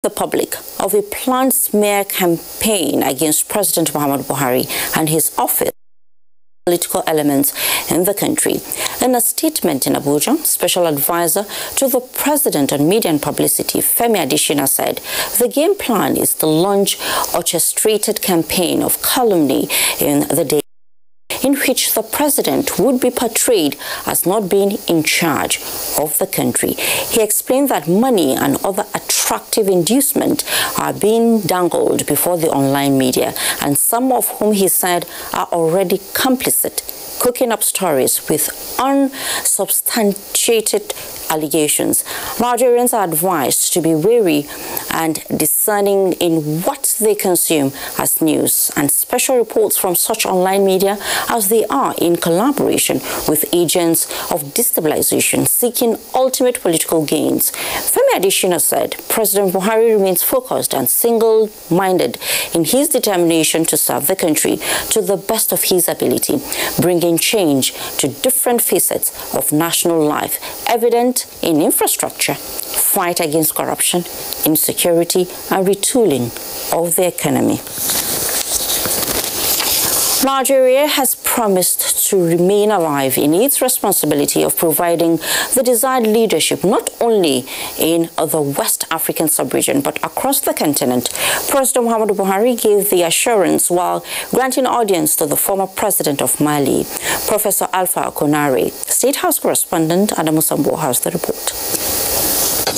the public of a planned smear campaign against President Muhammadu Buhari and his office. Political elements in the country. In a statement in Abuja, Special Advisor to the President on Media and Publicity, Femi Adesina, said the game plan is to launch orchestrated campaign of calumny in the day in which the president would be portrayed as not being in charge of the country. He explained that money and other attractive inducements are being dangled before the online media, and some of whom he said are already complicit, cooking up stories with unsubstantiated allegations. Nigerians are advised to be wary and discerning in what they consume as news, and special reports from such online media as they are in collaboration with agents of destabilization seeking ultimate political gains. Femi Adesina said President Buhari remains focused and single-minded in his determination to serve the country to the best of his ability, bringing change to different facets of national life, evident in infrastructure, fight against corruption, insecurity, and retooling of the economy. Nigeria has promised to remain alive in its responsibility of providing the desired leadership not only in the West African sub-region but across the continent. President Muhammadu Buhari gave the assurance while granting audience to the former president of Mali, Professor Alpha Konare. State House correspondent Adamu Sambo has the report.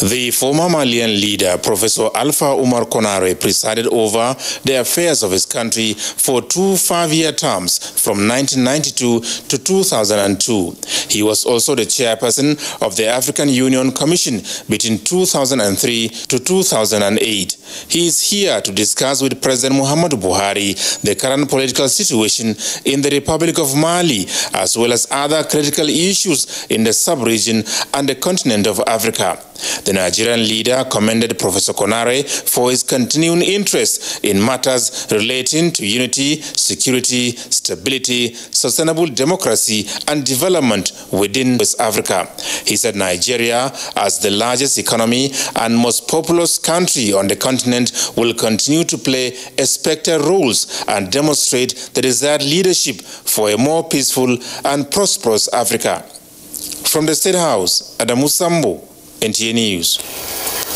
The former Malian leader, Professor Alpha Umar Konare, presided over the affairs of his country for 2 5-year terms from 1992 to 2002. He was also the chairperson of the African Union Commission between 2003 to 2008. He is here to discuss with President Muhammadu Buhari the current political situation in the Republic of Mali, as well as other critical issues in the sub-region and the continent of Africa. The Nigerian leader commended Professor Konare for his continuing interest in matters relating to unity, security, stability, sustainable democracy, and development within West Africa. He said Nigeria, as the largest economy and most populous country on the continent, will continue to play expected roles and demonstrate the desired leadership for a more peaceful and prosperous Africa. From the State House, Adamu Sambo, NTA News.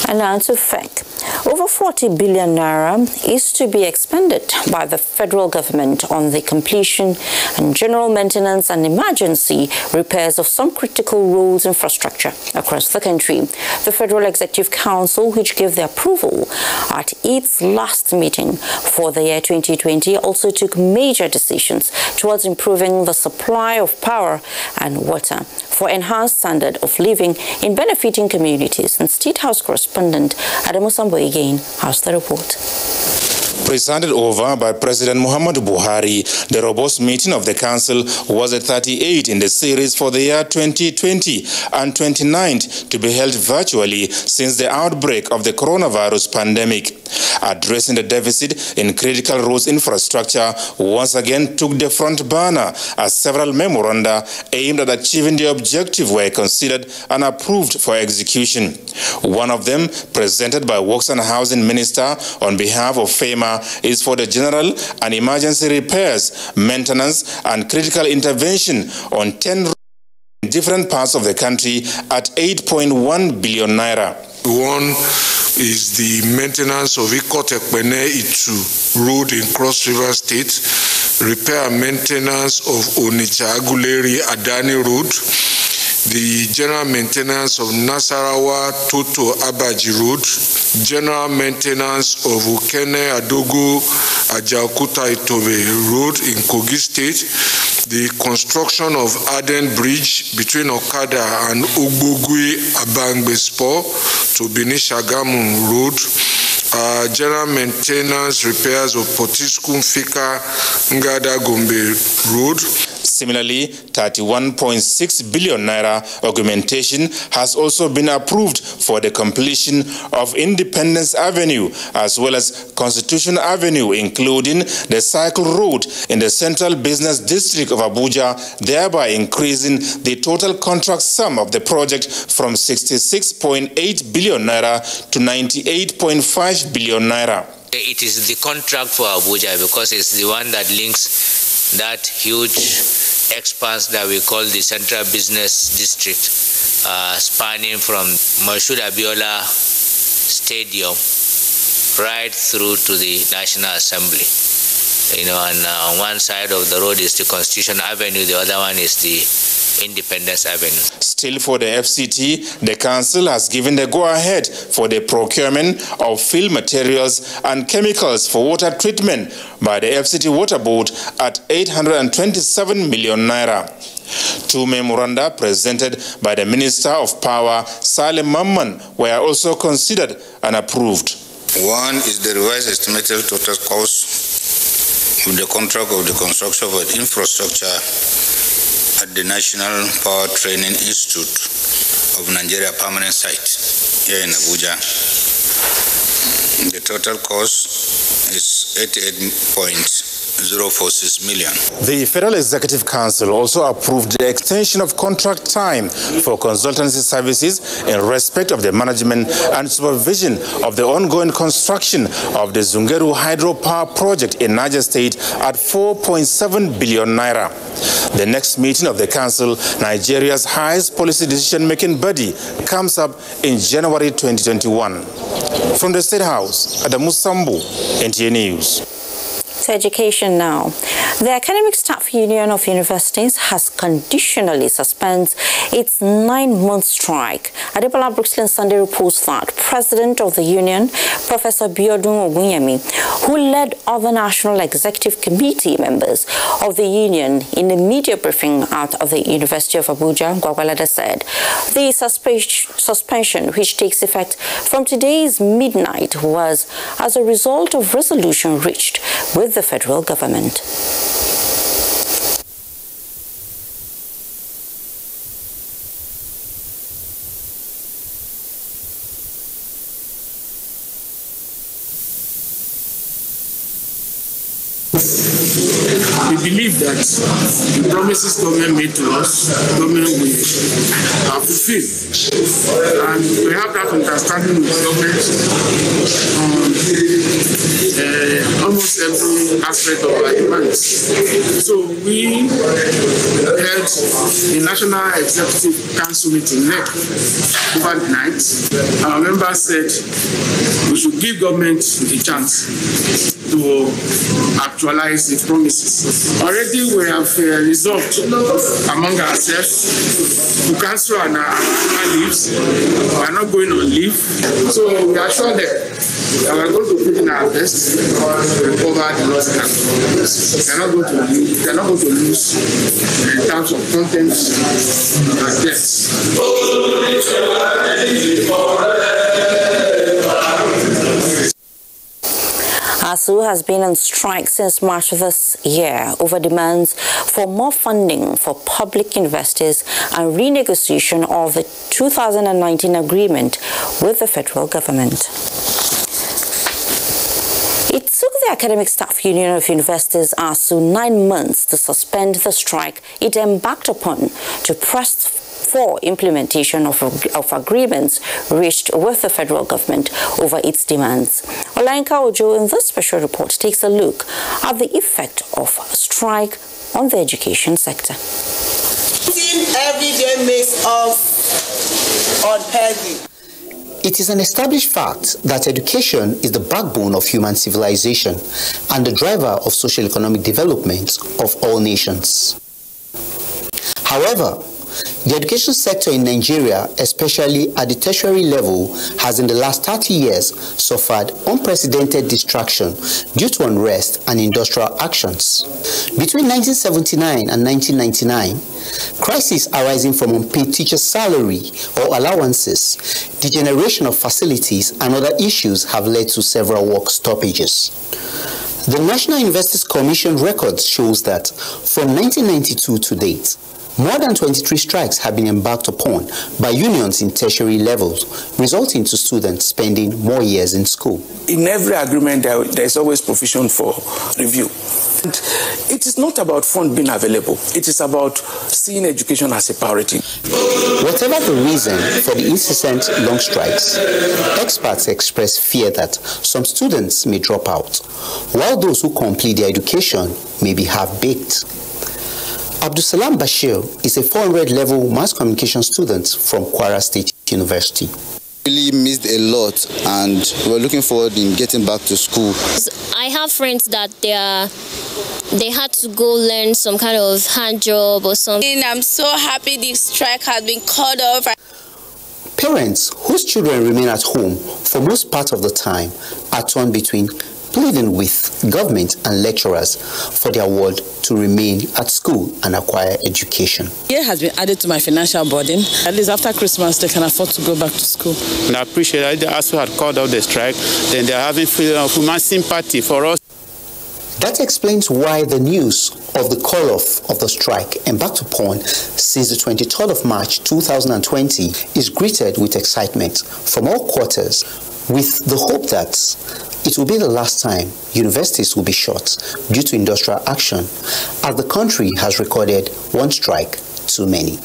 And now to thank. Over 40 billion naira is to be expended by the federal government on the completion and general maintenance and emergency repairs of some critical roads infrastructure across the country. The Federal Executive Council, which gave the approval at its last meeting for the year 2020, also took major decisions towards improving the supply of power and water for enhanced standard of living in benefiting communities. And State House correspondent Adamu Sambo again has the report. Presided over by President Muhammadu Buhari, the robust meeting of the Council was the 38th in the series for the year 2020 and 29th to be held virtually since the outbreak of the coronavirus pandemic. Addressing the deficit in critical roads infrastructure once again took the front burner as several memoranda aimed at achieving the objective were considered and approved for execution. One of them, presented by Works and Housing Minister on behalf of FEMA, is for the general and emergency repairs, maintenance and critical intervention on 10 roads in different parts of the country at 8.1 billion naira. One is the maintenance of Ikotekpene-Itu Road in Cross River State, repair and maintenance of Onitsha-Aguleri-Adani Road, the general maintenance of Nasarawa Toto Abaji Road, general maintenance of Ukene Adogo Ajaokuta Itobe Road in Kogi State, the construction of Aden Bridge between Okada and Ogbogwe Abangbe Spur to Benin-Shagamu Road, general maintenance repairs of Potiskum Fika Ngada Gombe Road. Similarly, 31.6 billion naira augmentation has also been approved for the completion of Independence Avenue as well as Constitution Avenue, including the cycle road in the Central Business District of Abuja, thereby increasing the total contract sum of the project from 66.8 billion naira to 98.5 billion naira. It is the contract for Abuja because it's the one that links that huge expanse that we call the Central Business District, spanning from Moshood Abiola Stadium right through to the National Assembly. And on one side of the road is the Constitution Avenue, the other one is the Independence Avenue. Still for the FCT, the council has given the go-ahead for the procurement of fill materials and chemicals for water treatment by the FCT Water Board at 827 million naira. Two memoranda presented by the Minister of Power, Salim Mamman, were also considered and approved. One is the revised estimated total cost of the contract of the construction of an infrastructure at the National Power Training Institute of Nigeria permanent site here in Abuja. The total cost is 88.046 million. The Federal Executive Council also approved the extension of contract time for consultancy services in respect of the management and supervision of the ongoing construction of the Zungeru hydropower project in Niger State at 4.7 billion naira. The next meeting of the Council, Nigeria's highest policy decision-making body, comes up in January 2021. From the State House, Adamu Sambu, NTA News. To education now. The Academic Staff Union of Universities has conditionally suspended its 9-month strike. Adebola Brooksland Sunday reports that President of the Union, Professor Biodun Ogunyemi, who led other National Executive Committee members of the union in a media briefing out of the University of Abuja, Gwagwalada, said the suspension, which takes effect from today's midnight, was as a result of resolution reached with the federal government. We believe that the promises government made to us, government will fulfill. And we have that understanding with government on almost every aspect of our demands. So we held the National Executive Council meeting overnight. Our members said we should give government a chance to actualize its promises. Already we have resolved among ourselves to cancel our annual leaves. We are not going on leave. So we assure them that we are going to put in our best to recover the lost time. They are not going to lose in terms of content and depth. ASU has been on strike since March this year over demands for more funding for public investors and renegotiation of the 2019 agreement with the federal government. It took the Academic Staff Union of Universities, ASU, 9 months to suspend the strike it embarked upon to press for implementation of agreements reached with the federal government over its demands. Olainka Ojo in this special report takes a look at the effect of strike on the education sector. Every day makes us unhealthy. It is an established fact that education is the backbone of human civilization and the driver of socio-economic development of all nations. However, the education sector in Nigeria, especially at the tertiary level, has in the last 30 years suffered unprecedented distraction due to unrest and industrial actions. Between 1979 and 1999, crises arising from unpaid teacher salary or allowances, degeneration of facilities, and other issues have led to several work stoppages. The National Universities Commission records shows that from 1992 to date, more than 23 strikes have been embarked upon by unions in tertiary levels, resulting to students spending more years in school. In every agreement, there is always provision for review. And it is not about fund being available. It is about seeing education as a priority. Whatever the reason for the incessant long strikes, experts express fear that some students may drop out, while those who complete their education may be half-baked. Abdusalam Bashir is a 400-level mass communication student from Kwara State University. Really missed a lot, and we're looking forward in getting back to school. I have friends that they had to go learn some kind of hand job or something. I'm so happy this strike has been called off. Parents whose children remain at home for most part of the time are torn between pleading with government and lecturers for their ward to remain at school and acquire education. Year has been added to my financial burden. At least after Christmas, they can afford to go back to school. And I appreciate that they also had called out the strike. Then they're having human sympathy for us. That explains why the news of the call-off of the strike embarked upon since the 23rd of March 2020 is greeted with excitement from all quarters, with the hope that it will be the last time universities will be shut due to industrial action, as the country has recorded one strike too many.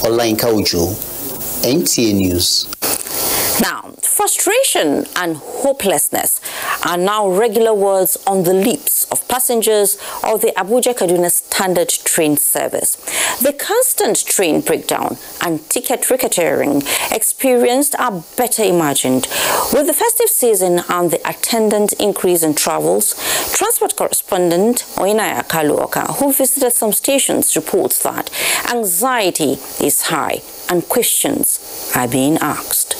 Olainka Uju, NTA News. Now, frustration and hopelessness are now regular words on the lips of passengers of the Abuja-Kaduna standard train service. The constant train breakdown and ticket racketeering experienced are better imagined. With the festive season and the attendant increase in travels, transport correspondent Oinaya Kaluoka, who visited some stations, reports that anxiety is high and questions are being asked.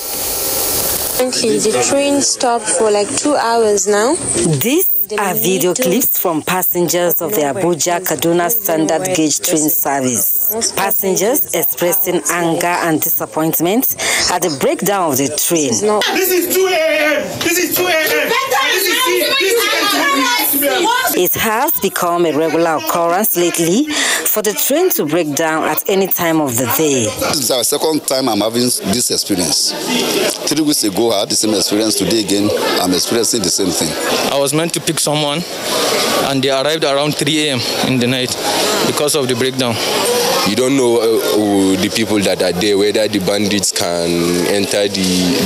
The train stopped for like 2 hours now. These are video clips from passengers of the Abuja-Kaduna standard gauge train service. Passengers expressing anger and disappointment at the breakdown of the train. This is 2 a.m. This is 2 a.m. It has become a regular occurrence lately for the train to break down at any time of the day. This is our second time I'm having this experience. 3 weeks ago, I had the same experience. Today again, I'm experiencing the same thing. I was meant to pick someone, and they arrived around 3 a.m. in the night because of the breakdown. You don't know the people that are there, whether the bandits can enter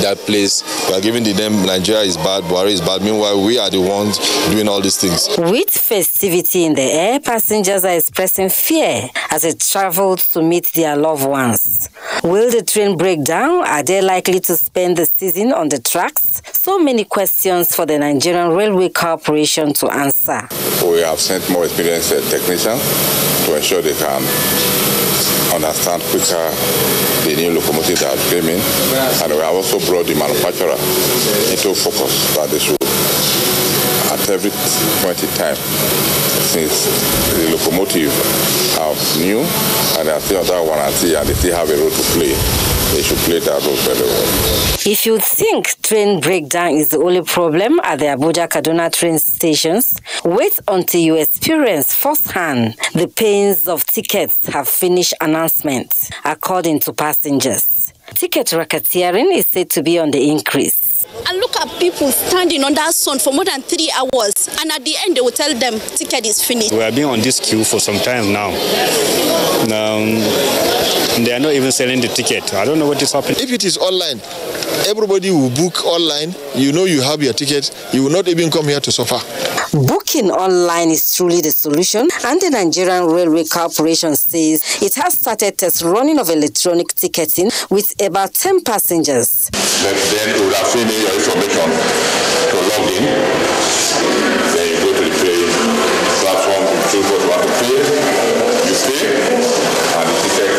that place. We are giving them Nigeria is bad, Buhari is bad. Meanwhile, we are the ones doing all these things. With festivity in the air, passengers are expressing fear as they travel to meet their loved ones. Will the train break down? Are they likely to spend the season on the tracks? So many questions for the Nigerian Railway Corporation to answer. We have sent more experienced technicians to ensure they can understand quicker the new locomotives that came in, and we have also brought the manufacturer into focus that they should, at every point in time, since the locomotive are new and they are still under warranty and they still have a role to play, they should play that role very well. If you think train breakdown is the only problem at the Abuja-Kaduna train stations, wait until you experience firsthand the pains of tickets have finished announcement, according to passengers. Ticket racketeering is said to be on the increase. And look at people standing on that sun for more than 3 hours, and at the end they will tell them ticket is finished. We have been on this queue for some time now. They are not even selling the ticket. I don't know what is happening. If it is online, everybody will book online. You know you have your ticket. You will not even come here to suffer. Booking online is truly the solution, and the Nigerian Railway Corporation says it has started test running of electronic ticketing with about 10 passengers. Then we will have seen your information to log in. Then you go to the pay platform, you choose what you want to pay, you pay, and the ticket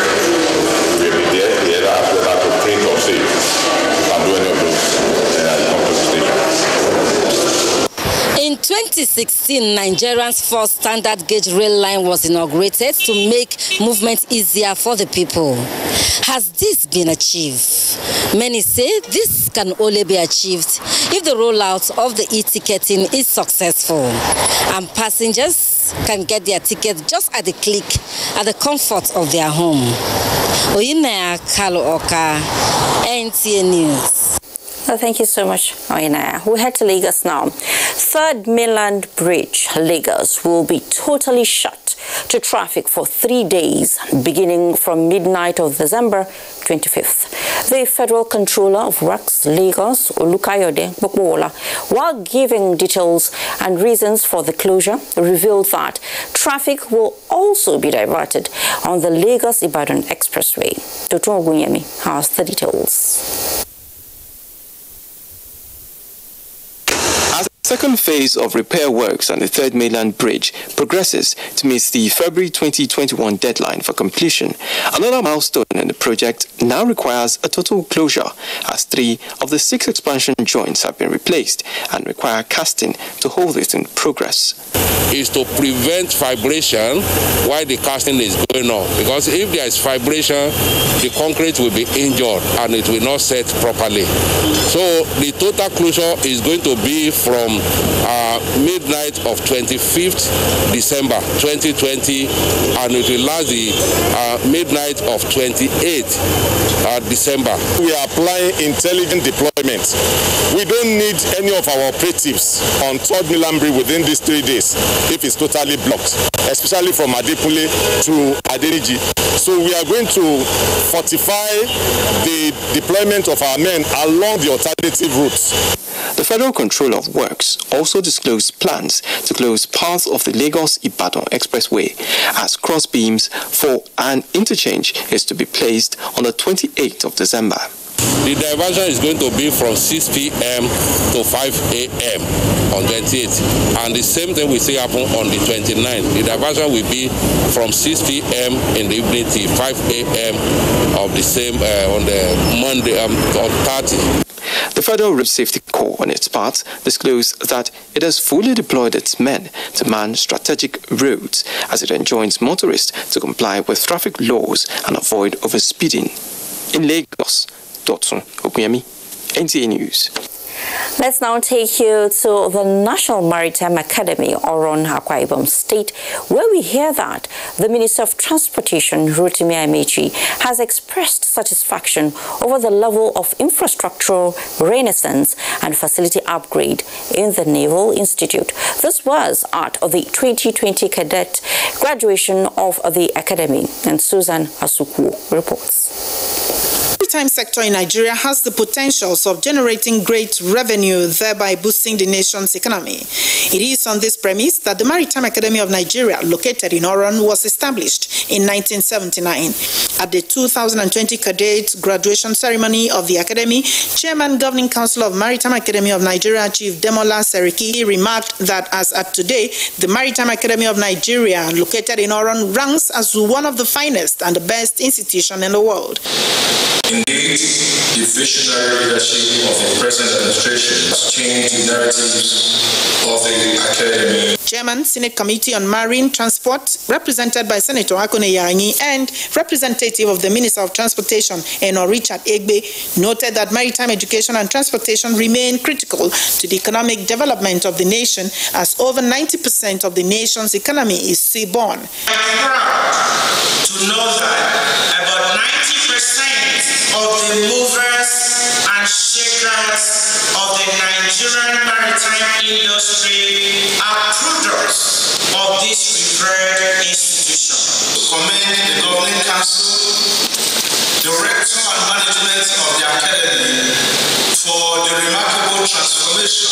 will be there. The other has to print or save. You can do any of those at the company station. A In 2016, Nigeria's first standard gauge rail line was inaugurated to make movement easier for the people. Has this been achieved? Many say this can only be achieved if the rollout of the e-ticketing is successful and passengers can get their ticket just at the click at the comfort of their home. Oyinaya Kalo Oka, NTA News. Well, thank you so much, Oyinaya. We head to Lagos now. Third Mainland Bridge, Lagos, will be totally shut to traffic for 3 days, beginning from midnight of December 25th. The Federal Controller of Works, Lagos, Olukayode Bokwola, while giving details and reasons for the closure, revealed that traffic will also be diverted on the Lagos-Ibadan Expressway. Dr. Ogunyemi has the details. The second phase of repair works on the Third Mainland Bridge progresses to meet the February 2021 deadline for completion. Another milestone in the project now requires a total closure, as 3 of the 6 expansion joints have been replaced and require casting to hold it in progress. Is to prevent vibration while the casting is going on, because if there is vibration, the concrete will be injured and it will not set properly. So the total closure is going to be from midnight of 25th December 2020 and it will last the midnight of 28th December. We are applying intelligent deployment. We don't need any of our operatives on Third Mainland Bridge within these 3 days if it's totally blocked, especially from Adekunle to Adeniji. So we are going to fortify the deployment of our men along the alternative routes. The Federal Controller of Works also disclosed plans to close parts of the Lagos-Ibadan Expressway as cross beams for an interchange is to be placed on the 28th of December. The diversion is going to be from 6 p.m. to 5 a.m. on 28th. And the same thing will still happen on the 29th. The diversion will be from 6 p.m. in the evening to 5 a.m. of the same on the Monday on 30. The Federal Road Safety Corps, on its part, disclosed that it has fully deployed its men to man strategic roads as it enjoins motorists to comply with traffic laws and avoid overspeeding. In Lagos, Dotun Okuyemi, NTA News. Let's now take you to the National Maritime Academy, Oron, Akwa Ibom State, where we hear that the Minister of Transportation, Rotimi Amechi, has expressed satisfaction over the level of infrastructural renaissance and facility upgrade in the Naval Institute. This was at the 2020 cadet graduation of the Academy, and Susan Asuku reports. The maritime sector in Nigeria has the potentials of generating great revenue, thereby boosting the nation's economy. It is on this premise that the Maritime Academy of Nigeria, located in Oron, was established in 1979. At the 2020 cadet graduation ceremony of the Academy, Chairman Governing Council of Maritime Academy of Nigeria, Chief Demola Seriki, remarked that as at today, the Maritime Academy of Nigeria, located in Oron, ranks as one of the finest and the best institutions in the world. Indeed, the visionary leadership of the present administration has changed the narratives of the Academy. Chairman, Senate Committee on Marine Transport, represented by Senator Akone Yanyi, and representative of the Minister of Transportation, Eno Richard Egbe, noted that maritime education and transportation remain critical to the economic development of the nation, as over 90% of the nation's economy is seaborne. I'm proud to know that about 90% of the movers and shakers of the Nigerian maritime industry are products of this revered institution. To commend the Governing Council, the Rector and management of the Academy for the remarkable transformation.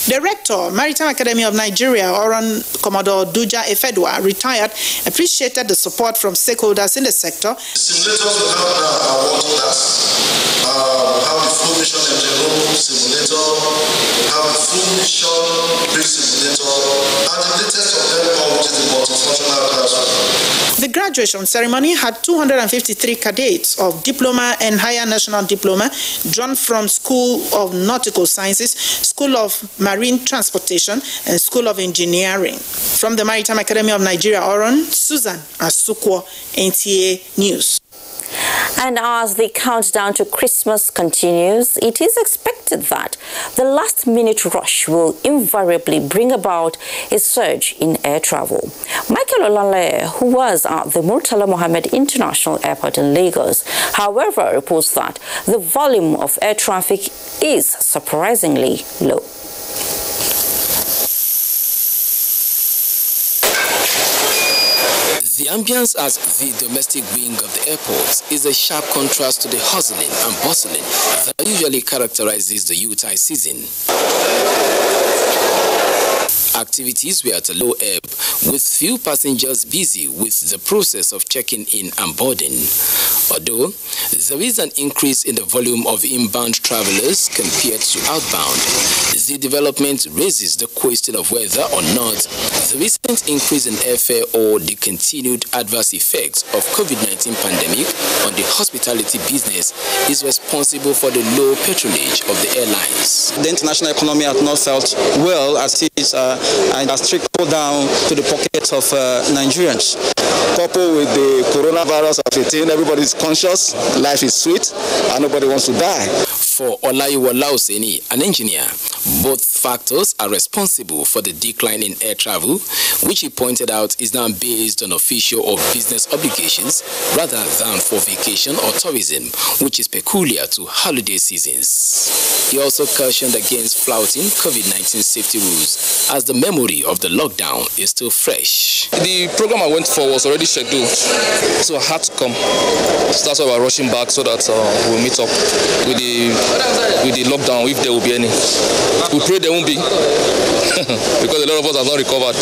Director, Maritime Academy of Nigeria, Oron Commodore Duja Efedwa, retired, appreciated the support from stakeholders in the sector. Simulators will help our water class. Have the full mission engine room simulator, have the full mission bridge simulator, and the latest of them all, which is the multifunctional classroom. The The graduation ceremony had 253 cadets of diploma and higher national diploma drawn from School of Nautical Sciences, School of Marine Transportation, and School of Engineering. From the Maritime Academy of Nigeria, Oron, Susan Asukwo, NTA News. And as the countdown to Christmas continues, it is expected that the last-minute rush will invariably bring about a surge in air travel. Michael Olaleye, who was at the Murtala Mohammed International Airport in Lagos, however, reports that the volume of air traffic is surprisingly low. The ambience at the domestic wing of the airport is a sharp contrast to the hustling and bustling that usually characterizes the Yuletide season. Activities were at a low ebb, with few passengers busy with the process of checking in and boarding. Although there is an increase in the volume of inbound travelers compared to outbound, the development raises the question of whether or not the recent increase in airfare or the continued adverse effects of COVID-19 pandemic on the hospitality business is responsible for the low patronage of the airlines. The international economy has not felt well as it is and has trickled down to the pockets of Nigerians. Coupled with the coronavirus of 18, everybody is conscious, life is sweet, and nobody wants to die. For Olayiwo Lauseni, an engineer, both factors are responsible for the decline in air travel, which he pointed out is now based on official or business obligations rather than for vacation or tourism, which is peculiar to holiday seasons. He also cautioned against flouting COVID-19 safety rules, as the memory of the lockdown is still fresh. The program I went for was already scheduled, so I had to come. So that's why we're rushing back so that we'll meet up with the lockdown, if there will be any. We pray there won't be, because a lot of us have not recovered.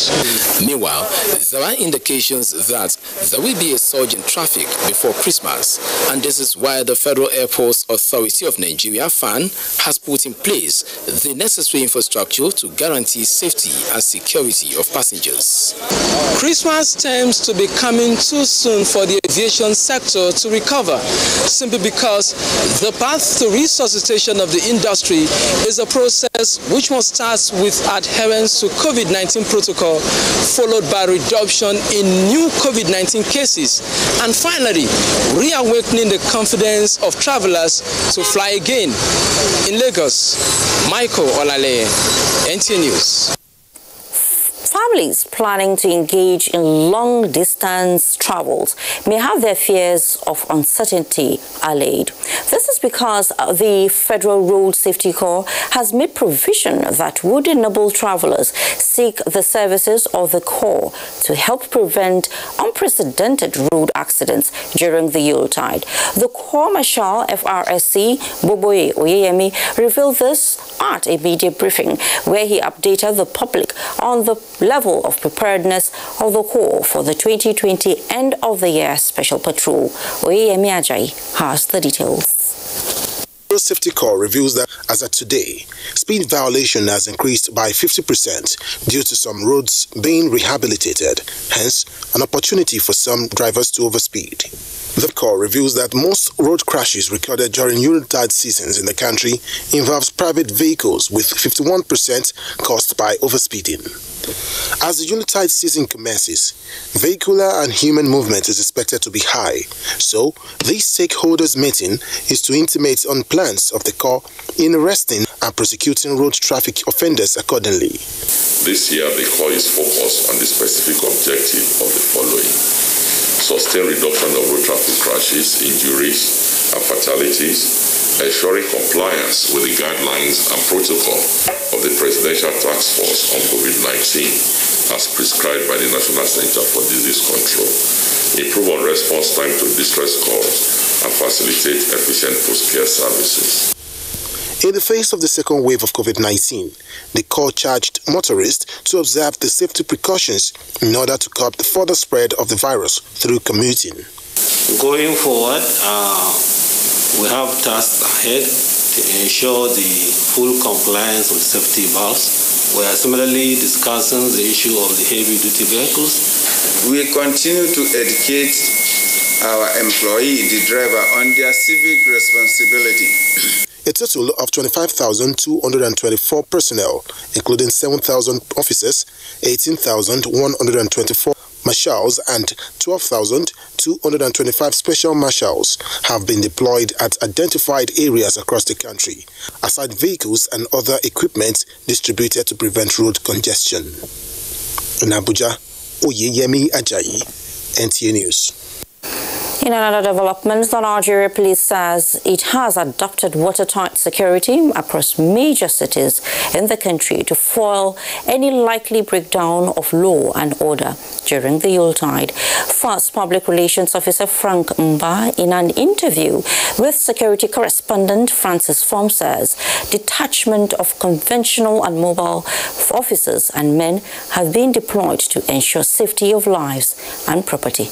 Meanwhile, there are indications that there will be a surge in traffic before Christmas, and this is why the Federal Airports Authority of Nigeria, FAN, has put in place the necessary infrastructure to guarantee safety and security of passengers. Christmas tends to be coming too soon for the aviation sector to recover, simply because the path to resuscitation of the industry is a process which must start with adherence to COVID-19 protocol, followed by reduction in new COVID-19 cases, and finally, reawakening the confidence of travelers to fly again. In Lagos, Michael Olaleye, NTA News. Families planning to engage in long-distance travels may have their fears of uncertainty allayed. This is because the Federal Road Safety Corps has made provision that would enable travelers seek the services of the Corps to help prevent unprecedented road accidents during the Yuletide. The Corps Marshal FRSC Buba Oyeyemi revealed this at a media briefing where he updated the public on the level of preparedness of the Corps for the 2020 end-of-the-year special patrol. Oyeyemi Ajayi has the details. The Safety Corps reveals that as of today, speed violation has increased by 50% due to some roads being rehabilitated, hence an opportunity for some drivers to overspeed. The Corps reveals that most road crashes recorded during Yuletide seasons in the country involves private vehicles, with 51% caused by overspeeding. As the Yuletide season commences, vehicular and human movement is expected to be high, so this stakeholders meeting is to intimate on plans of the Corps in arresting and prosecuting road traffic offenders accordingly. This year, the Corps is focused on the specific objective of the following: sustained reduction of road traffic crashes, injuries, and fatalities, ensuring compliance with the guidelines and protocol of the Presidential Task Force on COVID-19 as prescribed by the National Center for Disease Control, improve on response time to distress calls, and facilitate efficient post-care services. In the face of the second wave of COVID-19, the Corps charged motorists to observe the safety precautions in order to curb the further spread of the virus through commuting. Going forward, we have tasks ahead to ensure the full compliance with safety valves. We are similarly discussing the issue of the heavy-duty vehicles We continue to educate our employee, the driver, on their civic responsibility. A total of 25,224 personnel, including 7,000 officers, 18,124 marshals, and 12,225 special marshals have been deployed at identified areas across the country, aside vehicles and other equipment distributed to prevent road congestion. In Abuja, Oyeyemi Ajayi, NTA News. In another development, the Nigeria police says it has adopted watertight security across major cities in the country to foil any likely breakdown of law and order during the Yuletide. First Public Relations Officer Frank Umar, in an interview with security correspondent Francis Form, says detachment of conventional and mobile officers and men have been deployed to ensure safety of lives and property.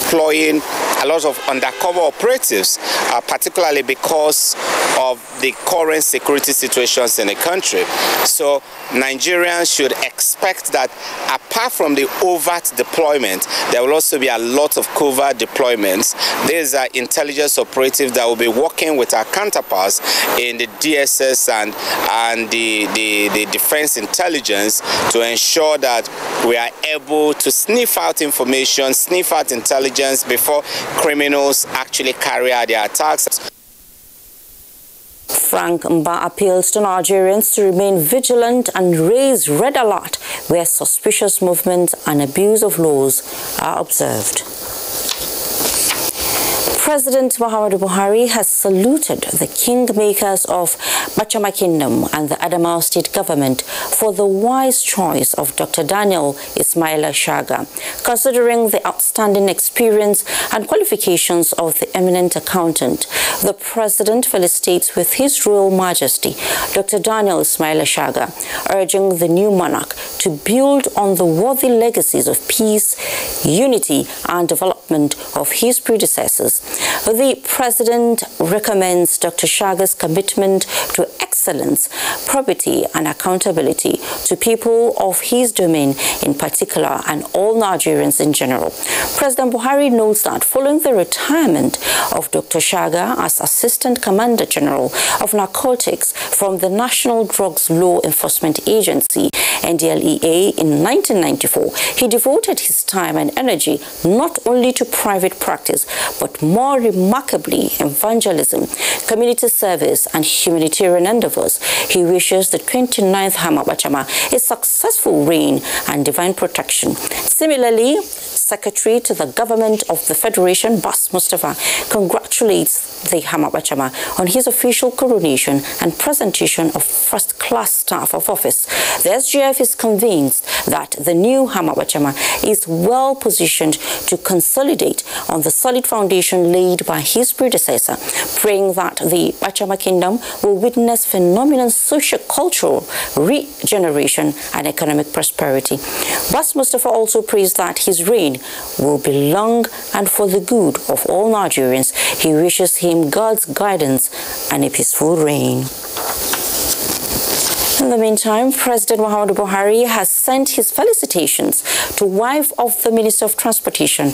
Deploying a lot of undercover operatives, particularly because of the current security situations in the country. So Nigerians should expect that apart from the overt deployment, there will also be a lot of covert deployments. These are intelligence operatives that will be working with our counterparts in the DSS and the defense intelligence to ensure that we are able to sniff out information, sniff out intelligence before criminals actually carry out their attacks. Frank Umar appeals to Nigerians to remain vigilant and raise red alert where suspicious movements and abuse of laws are observed. President Muhammadu Buhari has saluted the kingmakers of Bachama Kingdom and the Adamawa State government for the wise choice of Dr. Daniel Ismaila Shaga, considering the outstanding experience and qualifications of the eminent accountant. The president felicitates with His Royal Majesty Dr. Daniel Ismaila Shaga, urging the new monarch to build on the worthy legacies of peace, unity and development of his predecessors. The president recommends Dr. Shaga's commitment to excellence, probity and accountability to people of his domain in particular and all Nigerians in general. President Buhari notes that following the retirement of Dr. Shaga as Assistant Commander General of Narcotics from the National Drugs Law Enforcement Agency, NDLEA, in 1994, he devoted his time and energy not only to private practice, but more remarkably evangelism, community service and humanitarian endeavors. He wishes the 29th Hama Bachama a successful reign and divine protection. Similarly, Secretary to the Government of the Federation, Bas Mustafa, congratulates the Hama Bachama on his official coronation and presentation of first-class staff of office. The SGF is convinced that the new Hama Bachama is well positioned to consolidate on the solid foundation laid by his predecessor, praying that the Bachama Kingdom will witness phenomenal socio-cultural regeneration and economic prosperity. Bas Mustafa also praised that his reign will be long and for the good of all Nigerians. He wishes him God's guidance and a peaceful reign. In the meantime, President Muhammadu Buhari has sent his felicitations to wife of the Minister of Transportation,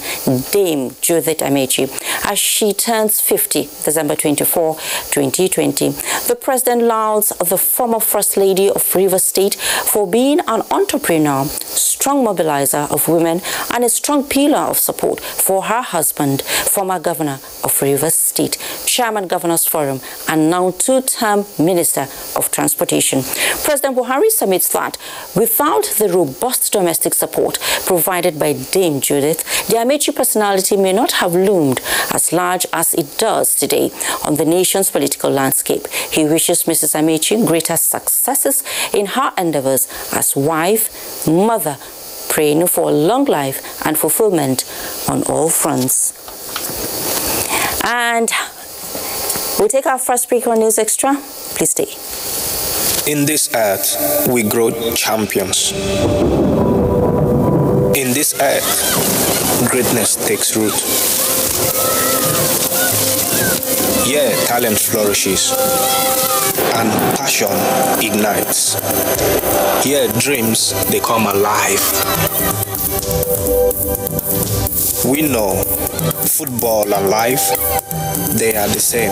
Dame Judith Amechi, as she turns 50, December 24, 2020. The president lauds the former First Lady of Rivers State for being an entrepreneur, strong mobilizer of women, and a strong pillar of support for her husband, former Governor of Rivers State, Chairman Governors Forum, and now two-term Minister of Transportation. President Buhari submits that without the robust domestic support provided by Dame Judith, the Amechi personality may not have loomed as large as it does today on the nation's political landscape. He wishes Mrs. Amechi greater successes in her endeavors as wife, mother, praying for long life and fulfillment on all fronts. And we'll take our first break on NewsExtra. Please stay. In this earth, we grow champions. In this earth, greatness takes root. Here, talent flourishes and passion ignites. Here, dreams, they come alive. We know football and life, they are the same.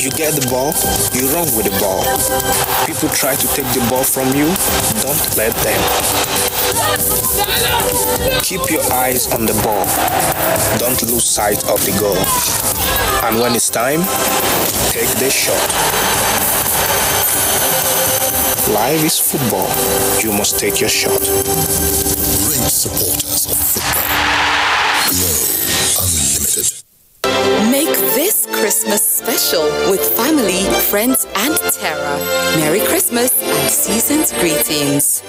You get the ball, you run with the ball. People try to take the ball from you, don't let them. Keep your eyes on the ball. Don't lose sight of the goal. And when it's time, take the shot. Life is football. You must take your shot. Great supporters of football. Glow Unlimited. Make this Christmas special with family, friends, and Terra. Merry Christmas and season's greetings.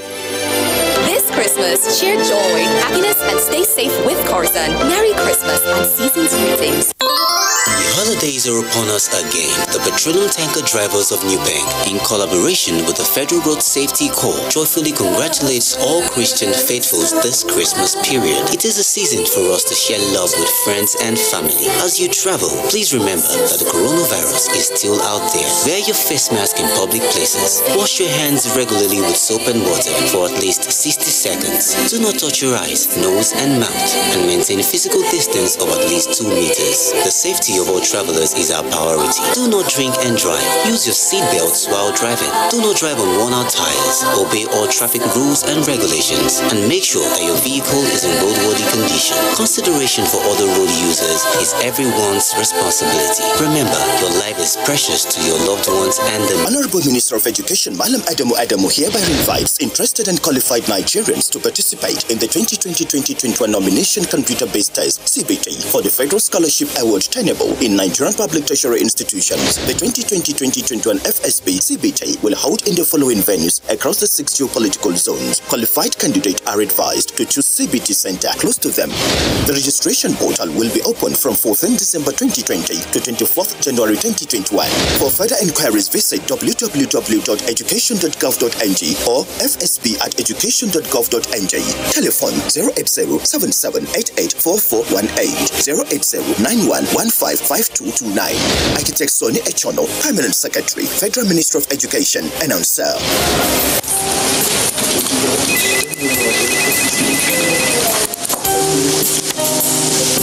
This Christmas, share joy, happiness, and stay safe with Corson. Merry Christmas and season's greetings. The holidays are upon us again. The petroleum tanker drivers of New Bank, in collaboration with the Federal Road Safety Corps, joyfully congratulates all Christian faithfuls this Christmas period. It is a season for us to share love with friends and family. As you travel, please remember that the coronavirus is still out there. Wear your face mask in public places. Wash your hands regularly with soap and water for at least 60 seconds. Do not touch your eyes, nose, and mouth, and maintain a physical distance of at least 2 meters. The safety of all travelers is our priority. Do not drink and drive. Use your seat belts while driving. Do not drive on worn-out tires. Obey all traffic rules and regulations, and make sure that your vehicle is in roadworthy condition. Consideration for other road users is everyone's responsibility. Remember, your life is precious to your loved ones and the Honorable Minister of Education, Malam Adamu hereby invites interested and qualified Nigerians to participate in the 2020-2021 nomination computer-based test (CBT) for the Federal Scholarship Award tenable in Nigerian public tertiary institutions. The 2020-2021 FSB CBT will hold in the following venues across the 6 geopolitical zones. Qualified candidates are advised to choose CBT center close to them. The registration portal will be open from 14th December 2020 to 24th January 2021. For further inquiries, visit www.education.gov.ng or fsb@education.gov.ng. Telephone 08077884418, 08091155229. Architect Sonny Echono, Permanent Secretary, Federal Ministry of Education, announcer.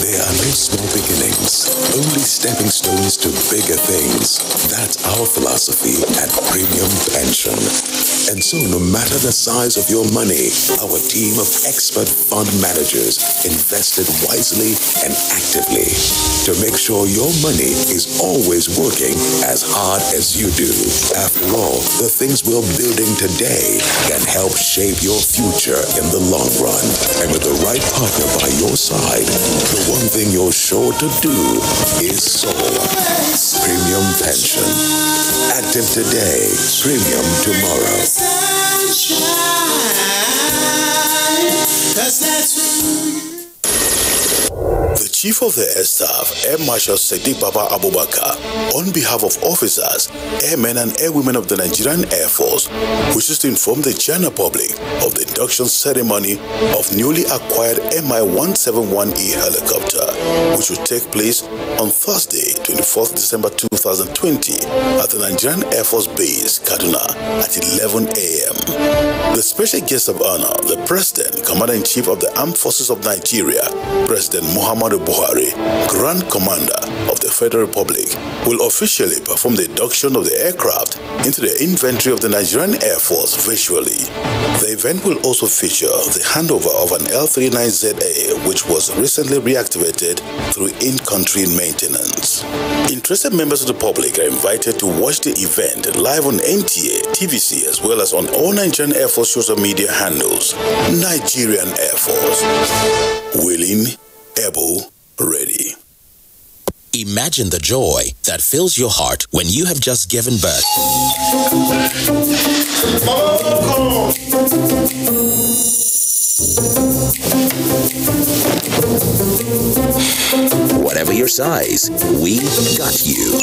There are no small beginnings, only stepping stones to bigger things. That's our philosophy at Premium Pension. And so no matter the size of your money, our team of expert fund managers invested wisely and actively to make sure your money is always working as hard as you do. After all, the things we're building today can help shape your future in the long run. And with the right partner by your side, the one thing you're sure to do is soar. Premium Pension. Active today, premium tomorrow. The Chief of the Air Staff, Air Marshal Sadiq Baba Abubakar, on behalf of officers, airmen and airwomen of the Nigerian Air Force, wishes to inform the general public of the induction ceremony of newly acquired Mi-171E helicopter, which will take place on Thursday, 24th December 2020 at the Nigerian Air Force Base, Kaduna, at 11 a.m. The special guest of honor, the President, Commander-in-Chief of the Armed Forces of Nigeria, President Muhammadu Buhari, Grand Commander of the Federal Republic, will officially perform the induction of the aircraft into the inventory of the Nigerian Air Force virtually. The event will also feature the handover of an L-39ZA, which was recently reactivated through in-country maintenance. Interested members of the public are invited to watch the event live on NTA, TVC, as well as on all Nigerian Air Force social media handles. Nigerian Air Force. Willing, able, ready. Imagine the joy that fills your heart when you have just given birth. Whatever your size, we got you.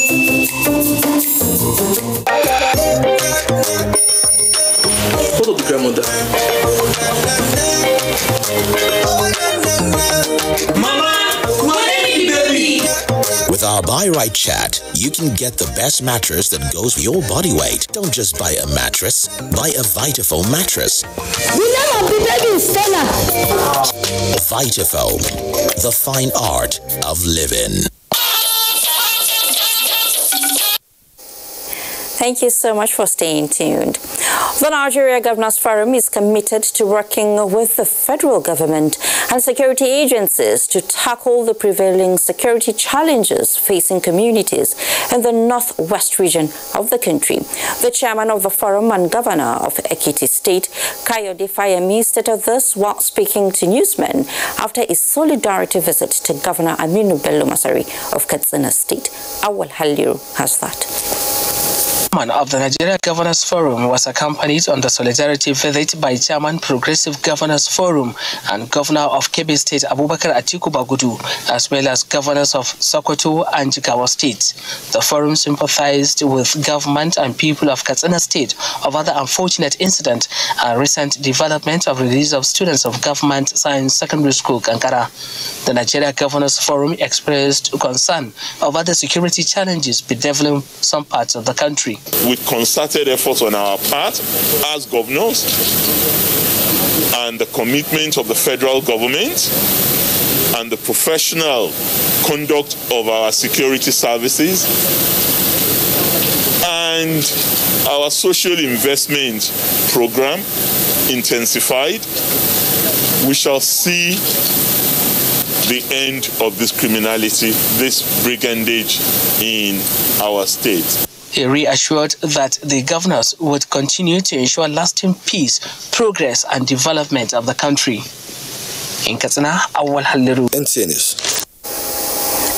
Hold up the grandmother. With our our Buy Right chat, you can get the best mattress that goes with your body weight. Don't just buy a mattress, buy a Vitafoam mattress. The name of the baby is Stella. Vitafoam, the fine art of living. Thank you so much for staying tuned. The Nigeria Governors Forum is committed to working with the federal government and security agencies to tackle the prevailing security challenges facing communities in the northwest region of the country. The chairman of the forum and governor of Ekiti State, Kayode Fayemi, stated this while speaking to newsmen after a solidarity visit to Governor Aminu Bello Masari of Katsina State. Awal Haliru has that. Chairman of the Nigeria Governors Forum was accompanied on the solidarity visit by Chairman Progressive Governors Forum and Governor of Kebbi State Abubakar Atiku Bagudu, as well as governors of Sokoto and Jigawa State. The forum sympathized with government and people of Katsina State over the unfortunate incident and recent development of release of students of Government Science Secondary School, Kankara. The Nigeria Governors Forum expressed concern over the security challenges bedeviling some parts of the country. With concerted efforts on our part as governors and the commitment of the federal government and the professional conduct of our security services and our social investment program intensified, we shall see the end of this criminality, this brigandage in our state. He reassured that the governors would continue to ensure lasting peace, progress and development of the country. In Katsina, Awal Haliru, NTA News.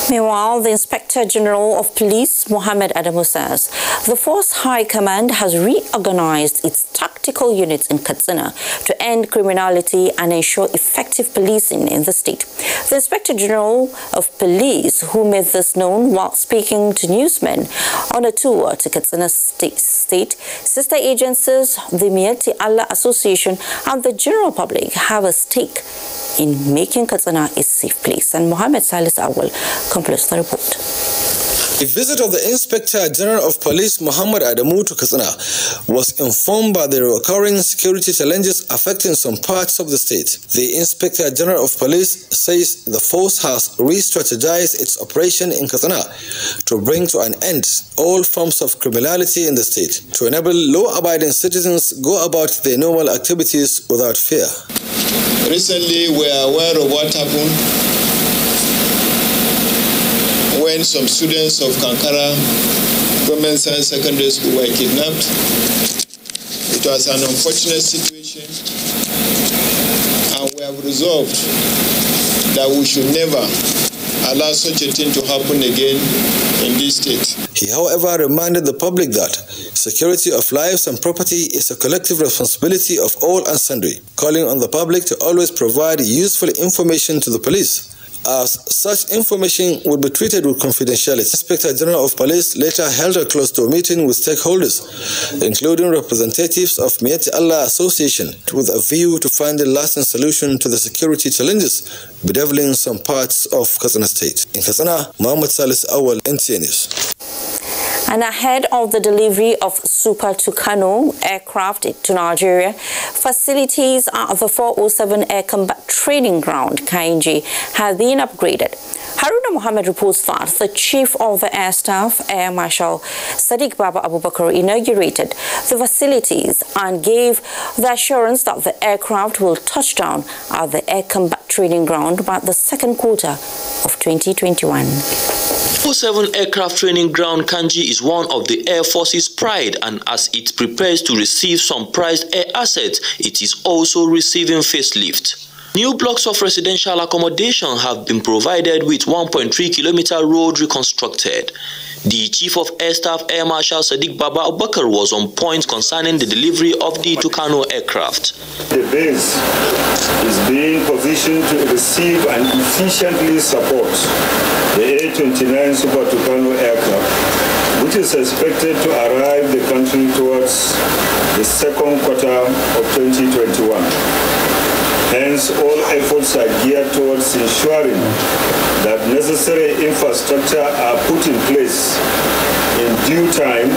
Meanwhile, the Inspector General of Police, Mohammed Adamu, says the Force High Command has reorganized its tactical units in Katsina to end criminality and ensure effective policing in the state. The Inspector General of Police, who made this known while speaking to newsmen on a tour to Katsina State, sister agencies, the Miyetti Allah Association and the general public have a stake in making Katsina a safe place. And Mohammed Salis Awal completes the report. A visit of the Inspector General of Police, Mohammed Adamu, to Katsina was informed by the recurring security challenges affecting some parts of the state. The Inspector General of Police says the force has re-strategized its operation in Katsina to bring to an end all forms of criminality in the state, to enable law-abiding citizens go about their normal activities without fear. Recently, we are aware of what happened when some students of Kankara Government Science Secondary School were kidnapped. It was an unfortunate situation, and we have resolved that we should never allow such a thing to happen again in this state. He, however, reminded the public that security of lives and property is a collective responsibility of all and sundry, calling on the public to always provide useful information to the police, as such information would be treated with confidentiality. Inspector General of Police later held a closed-door meeting with stakeholders, including representatives of Miyetti Allah Association, with a view to find a lasting solution to the security challenges bedeviling some parts of Katsina State. In Katsina, Mohammed Salis Awal, NTA News. And ahead of the delivery of Super Tucano aircraft to Nigeria, facilities at the 407 Air Combat Training Ground, KNG, have been upgraded. Haruna Mohammed reports that the Chief of the Air Staff, Air Marshal Sadiq Baba Abubakar, inaugurated the facilities and gave the assurance that the aircraft will touch down at the Air Combat Training Ground by the second quarter of 2021. 407 Aircraft Training Ground Kanji is one of the Air Force's pride, and as it prepares to receive some prized air assets, it is also receiving facelift. New blocks of residential accommodation have been provided with 1.3-kilometer road reconstructed. The Chief of Air Staff, Air Marshal Sadiq Baba Abubakar, was on point concerning the delivery of the Tucano aircraft. The base is being positioned to receive and efficiently support the A-29 Super Tucano aircraft, which is expected to arrive the country towards the second quarter of 2021. Hence, all efforts are geared towards ensuring that necessary infrastructure are put in place in due time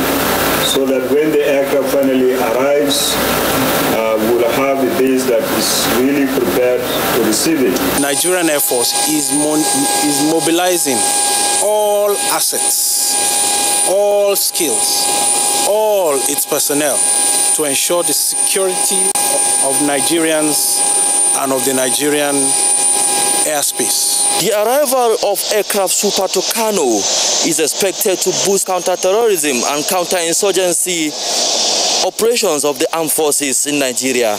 so that when the aircraft finally arrives, we'll have a base that is really prepared to receive it. Nigerian Air Force is mobilizing all assets, all skills, all its personnel to ensure the security of Nigerians and of the Nigerian airspace. The arrival of aircraft Super Tucano is expected to boost counter-terrorism and counter-insurgency operations of the armed forces in Nigeria.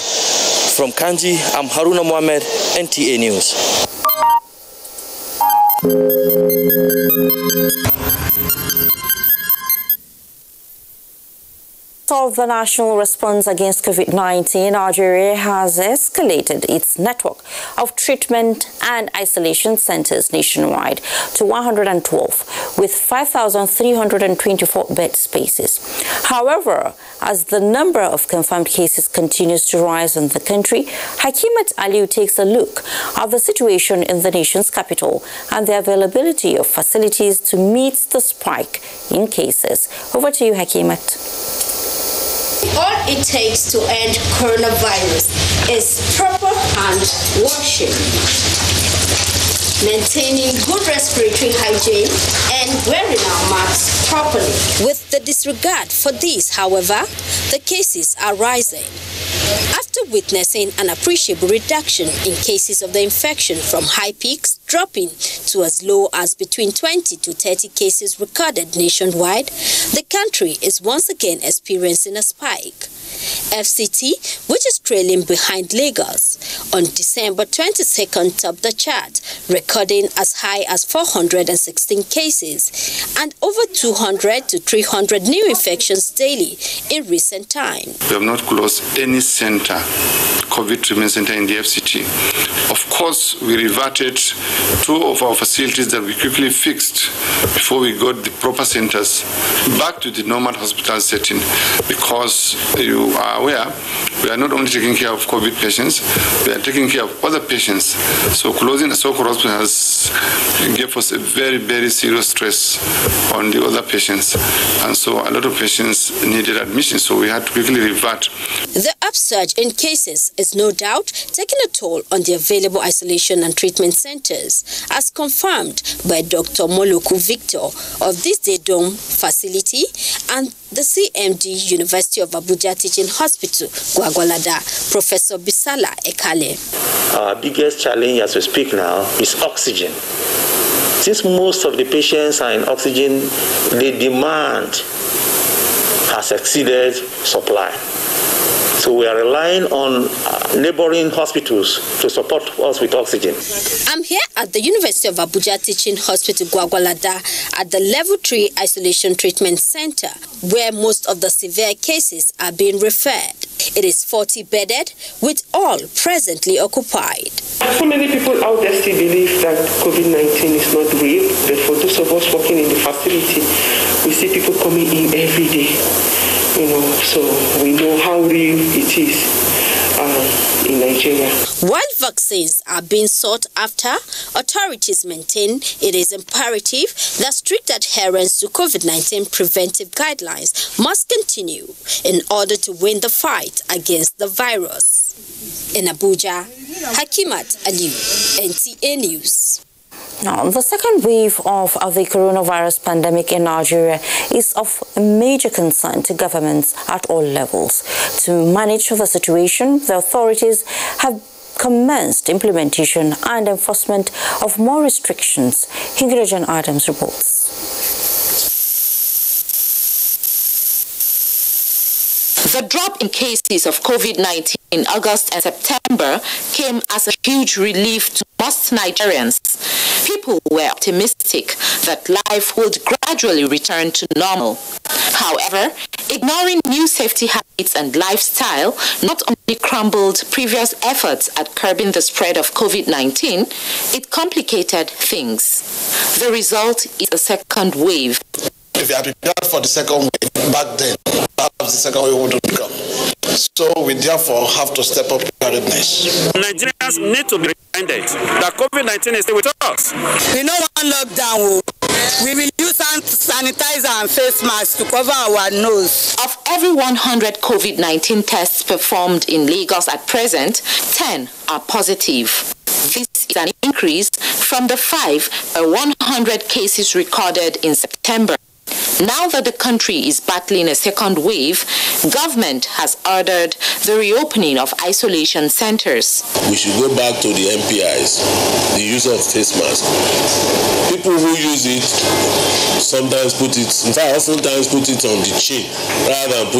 From Kanji, I'm Haruna Mohammed, NTA News. Of the national response against COVID-19, Nigeria has escalated its network of treatment and isolation centers nationwide to 112 with 5,324 bed spaces. However, as the number of confirmed cases continues to rise in the country, Hakimat Aliu takes a look at the situation in the nation's capital and the availability of facilities to meet the spike in cases. Over to you, Hakimat. All it takes to end coronavirus is proper hand washing, maintaining good respiratory hygiene, and wearing our masks properly. With the disregard for this, however, the cases are rising. After witnessing an appreciable reduction in cases of the infection from high peaks dropping to as low as between 20 to 30 cases recorded nationwide, the country is once again experiencing a spike. FCT, which is trailing behind Lagos, on December 22nd topped the chart, recording as high as 416 cases and over 200 to 300 new infections daily in recent times. We have not closed any center, COVID treatment center in the FCT. Of course, we reverted two of our facilities that we quickly fixed before we got the proper centers back to the normal hospital setting, because you are aware, we are not only taking care of COVID patients, we are taking care of other patients. So closing the so-called hospital has given us a very, very serious stress on the other patients. And so a lot of patients needed admission, so we had to quickly revert. The upsurge in cases is no doubt taking a toll on the available isolation and treatment centers, as confirmed by Dr. Moloku Victor of this Day Dome facility and the CMD University of Abuja Teaching Hospital, Gwagwalada, Professor Bisala Ekale. Our biggest challenge as we speak now is oxygen. Since most of the patients are in oxygen, the demand has exceeded supply. So we are relying on neighboring hospitals to support us with oxygen. I'm here at the University of Abuja Teaching Hospital, Gwagwalada, at the Level 3 Isolation Treatment Center, where most of the severe cases are being referred. It is 40-bedded, with all presently occupied. So many people out there still believe that COVID-19 is not real, but for those of us working in the facility, we see people coming in every day. So we know how real it is in Nigeria. While vaccines are being sought after, authorities maintain it is imperative that strict adherence to COVID-19 preventive guidelines must continue in order to win the fight against the virus. In Abuja, Hakimat Aliu, NTA News. Now, the second wave of the coronavirus pandemic in Nigeria is of major concern to governments at all levels. To manage the situation, the authorities have commenced implementation and enforcement of more restrictions. Hingrejan Adams reports. The drop in cases of COVID-19 in August and September came as a huge relief to most Nigerians. People were optimistic that life would gradually return to normal. However, ignoring new safety habits and lifestyle not only crumbled previous efforts at curbing the spread of COVID-19, it complicated things. The result is a second wave. If you are prepared for the second wave back then, perhaps the second wave wouldn't come. So we therefore have to step up preparedness. Nigerians need to be reminded that COVID-19 is still with us. We don't want lockdown. We will use sanitizer and face masks to cover our nose. Of every 100 COVID-19 tests performed in Lagos at present, 10 are positive. This is an increase from the 5 per 100 cases recorded in September. Now that the country is battling a second wave, government has ordered the reopening of isolation centers. We should go back to the NPIs, the use of face masks. People who use it sometimes put it on the chin rather than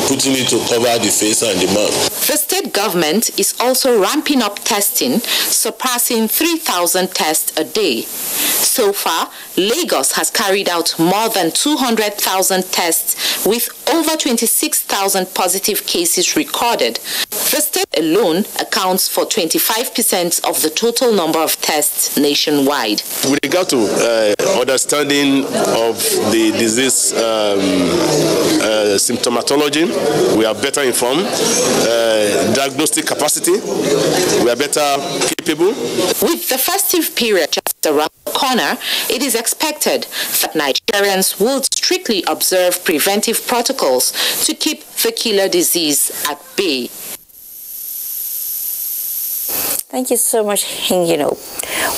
putting it to cover the face and the mouth. The state government is also ramping up testing, surpassing 3,000 tests a day. So far, Lagos has carried out more than 200,000 tests with over 26,000 positive cases recorded. The state alone accounts for 25% of the total number of tests nationwide. With regard to understanding of the disease symptomatology, we are better informed. Diagnostic capacity, we are better capable. With the festive period just around the corner, it is expected that Nigerians will strictly observe preventive protocols to keep the killer disease at bay. Thank you so much, Hingino.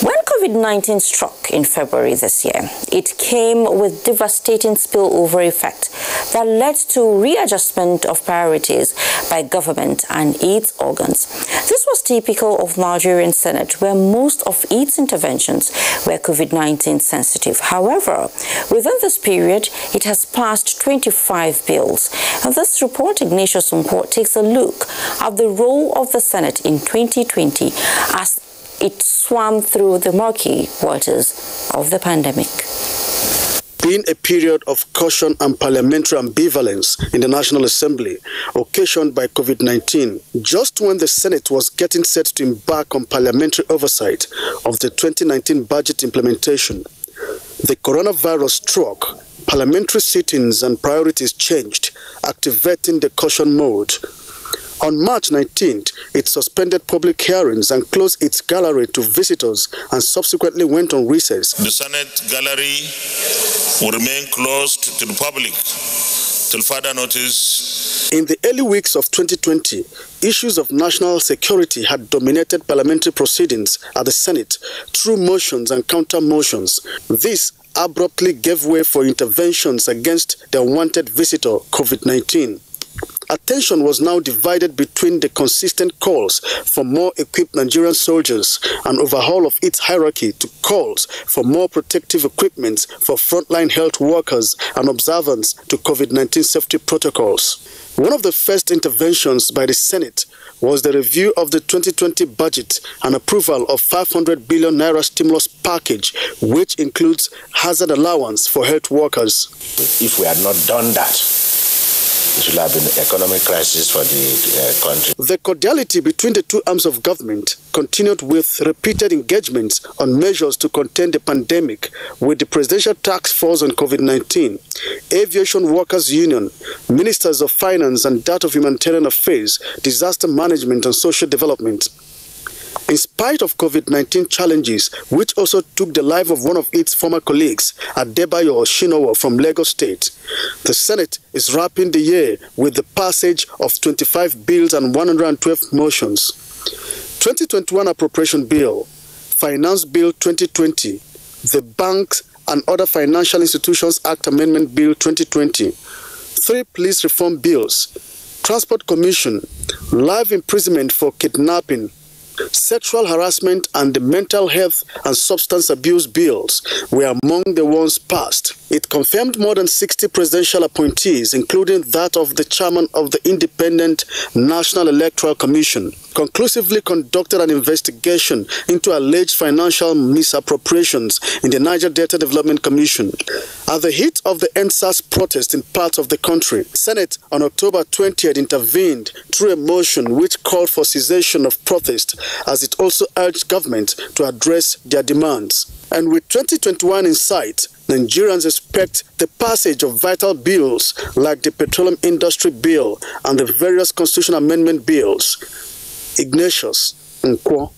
When COVID-19 struck in February this year, it came with devastating spillover effect that led to readjustment of priorities by government and its organs. This was typical of Nigerian Senate, where most of its interventions were COVID-19 sensitive. However, within this period, it has passed 25 bills. And this report, Ignatius Umar, takes a look at the role of the Senate in 2020 as it swam through the murky waters of the pandemic. Being a period of caution and parliamentary ambivalence in the National Assembly, occasioned by COVID-19, just when the Senate was getting set to embark on parliamentary oversight of the 2019 budget implementation, the coronavirus struck, parliamentary sittings and priorities changed, activating the caution mode. On March 19th, it suspended public hearings and closed its gallery to visitors and subsequently went on recess. The Senate gallery will remain closed to the public till further notice. In the early weeks of 2020, issues of national security had dominated parliamentary proceedings at the Senate through motions and counter-motions. This abruptly gave way for interventions against the unwanted visitor, COVID-19. Attention was now divided between the consistent calls for more equipped Nigerian soldiers and overhaul of its hierarchy to calls for more protective equipment for frontline health workers and observance to COVID-19 safety protocols. One of the first interventions by the Senate was the review of the 2020 budget and approval of 500 billion naira stimulus package, which includes hazard allowance for health workers. If we had not done that, it will have been an economic crisis for the country. The cordiality between the two arms of government continued with repeated engagements on measures to contain the pandemic with the Presidential Task Force on COVID-19, Aviation Workers Union, Ministers of Finance and that of Humanitarian Affairs, Disaster Management and Social Development. In spite of COVID-19 challenges, which also took the life of one of its former colleagues, Adebayo Oshinowo from Lagos State, the Senate is wrapping the year with the passage of 25 bills and 112 motions. 2021 Appropriation Bill, Finance Bill 2020, the Banks and Other Financial Institutions Act Amendment Bill 2020, 3 police reform bills, Transport Commission, life imprisonment for kidnapping, sexual harassment and the mental health and substance abuse bills were among the ones passed. It confirmed more than 60 presidential appointees, including that of the chairman of the Independent National Electoral Commission, conclusively conducted an investigation into alleged financial misappropriations in the Niger Delta Development Commission. At the heat of the NSAS protest in parts of the country, Senate on October 20th intervened through a motion which called for cessation of protest, as it also urged government to address their demands. And with 2021 in sight, Nigerians expect the passage of vital bills like the Petroleum Industry Bill and the various constitutional amendment bills. Ignatius Nkwo.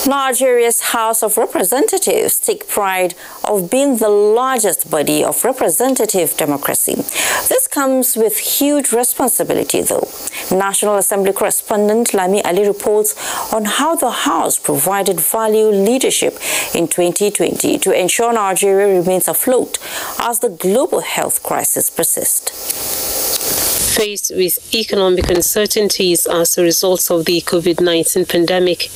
Nigeria's House of Representatives take pride of being the largest body of representative democracy. This comes with huge responsibility, though. National Assembly correspondent Lami Ali reports on how the House provided value leadership in 2020 to ensure Nigeria remains afloat as the global health crisis persists. Faced with economic uncertainties as a result of the COVID-19 pandemic,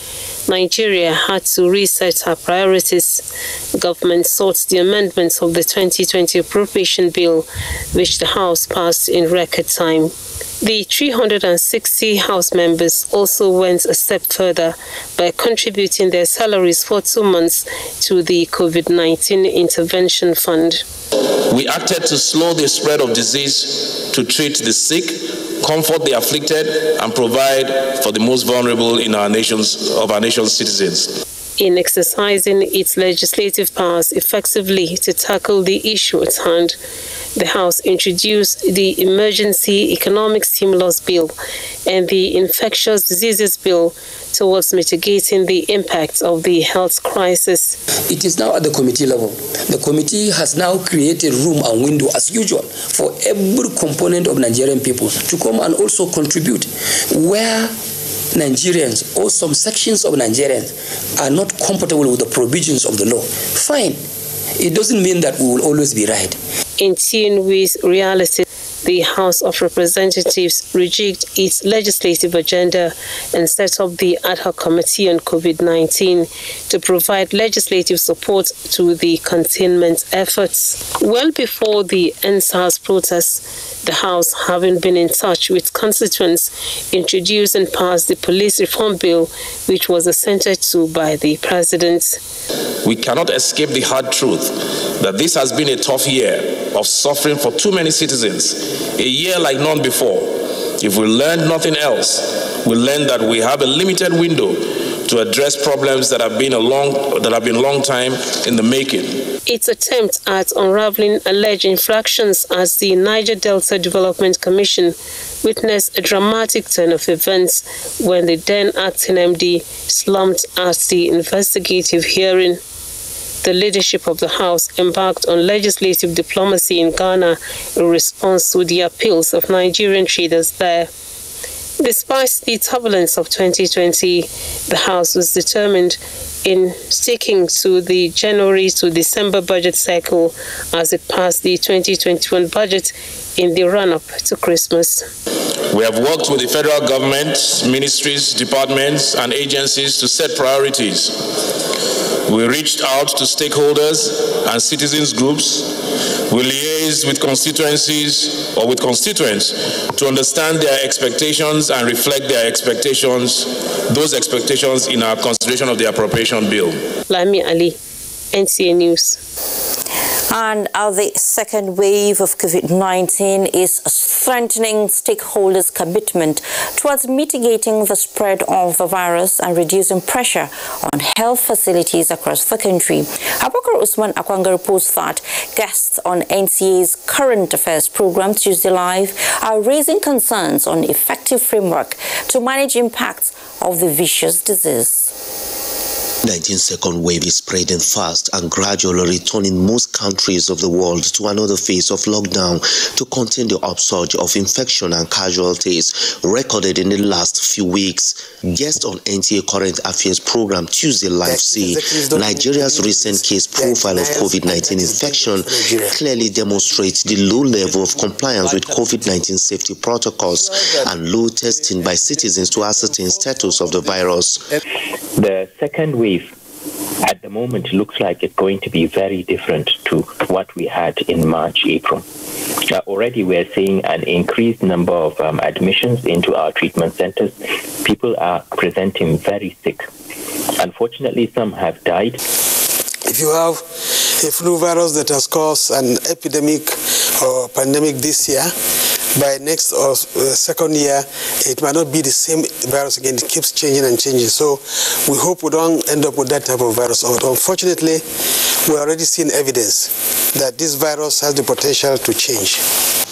Nigeria had to reset her priorities. Government sought the amendments of the 2020 appropriation bill, which the House passed in record time. The 360 House members also went a step further by contributing their salaries for 2 months to the COVID-19 intervention fund. We acted to slow the spread of disease, to treat the sick, comfort the afflicted, and provide for the most vulnerable in our nation's citizens. In exercising its legislative powers effectively to tackle the issue at hand, the House introduced the Emergency Economic Stimulus Bill and the Infectious Diseases Bill towards mitigating the impact of the health crisis. It is now at the committee level. The committee has now created room and window, as usual, for every component of Nigerian people to come and also contribute where Nigerians or some sections of Nigerians are not comfortable with the provisions of the law. Fine. It doesn't mean that we will always be right. In tune with reality, the House of Representatives rejigged its legislative agenda and set up the ad hoc committee on COVID-19 to provide legislative support to the containment efforts. Well before the NSAS protests, the House, having been in touch with constituents, introduced and passed the police reform bill, which was assented to by the President. We cannot escape the hard truth that this has been a tough year of suffering for too many citizens, a year like none before. If we learn nothing else, we learn that we have a limited window to address problems that have been a long time in the making. Its attempt at unraveling alleged infractions as the Niger Delta Development Commission witnessed a dramatic turn of events when the then acting MD slumped at the investigative hearing. The leadership of the House embarked on legislative diplomacy in Ghana in response to the appeals of Nigerian traders there. Despite the turbulence of 2020, the House was determined in sticking to the January to December budget cycle as it passed the 2021 budget in the run-up to Christmas. We have worked with the federal government, ministries, departments, and agencies to set priorities. We reached out to stakeholders and citizens groups. We liaised with constituencies or with constituents to understand their expectations and reflect their expectations, those expectations in our consideration of the appropriation bill. Lami Ali, NTA News. And the second wave of COVID-19 is strengthening stakeholders' commitment towards mitigating the spread of the virus and reducing pressure on health facilities across the country. Abubakar Usman Akwanga reports that guests on NTA's Current Affairs program Tuesday Live are raising concerns on effective framework to manage impacts of the vicious disease. 19th second wave is spreading fast and gradually returning most countries of the world to another phase of lockdown to contain the upsurge of infection and casualties recorded in the last few weeks. Guests on NTA Current Affairs program Tuesday Live say Nigeria's recent case profile of COVID-19 infection clearly demonstrates the low level of compliance with COVID-19 safety protocols and low testing by citizens to ascertain status of the virus. The second wave at the moment looks like it's going to be very different to what we had in March, April. Already we're seeing an increased number of admissions into our treatment centers. People are presenting very sick. Unfortunately, some have died. If you have a flu virus that has caused an epidemic or pandemic this year, by next or second year, it might not be the same the virus again. It keeps changing and changing. So we hope we don't end up with that type of virus. Unfortunately, we're already seeing evidence that this virus has the potential to change.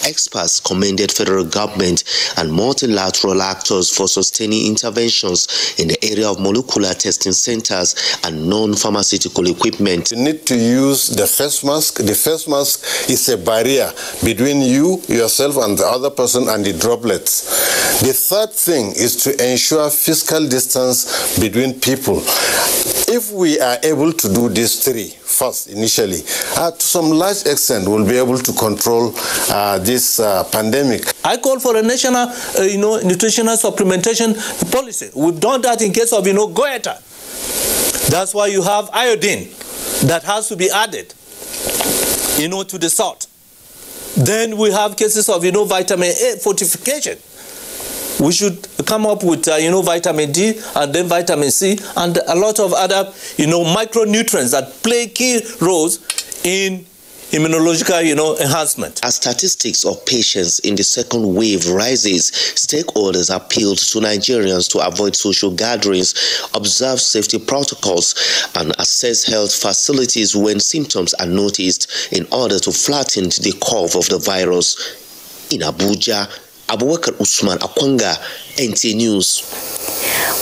Experts commended federal government and multilateral actors for sustaining interventions in the area of molecular testing centers and non-pharmaceutical equipment. You need to use the face mask. The face mask is a barrier between you, yourself, and the other person and the droplets. The third thing is to ensure physical distance between people. If we are able to do these three first initially, to some large extent we'll be able to control this pandemic. I call for a national nutritional supplementation policy. We've done that in case of goiter. That's why you have iodine that has to be added to the salt. Then we have cases of vitamin A fortification. We should come up with vitamin D and then vitamin C and a lot of other micronutrients that play key roles in immunological enhancement. As statistics of patients in the second wave rises, stakeholders appealed to Nigerians to avoid social gatherings, observe safety protocols, and assess health facilities when symptoms are noticed in order to flatten the curve of the virus. In Abuja, Abubakar Usman Akwanga, NTA News.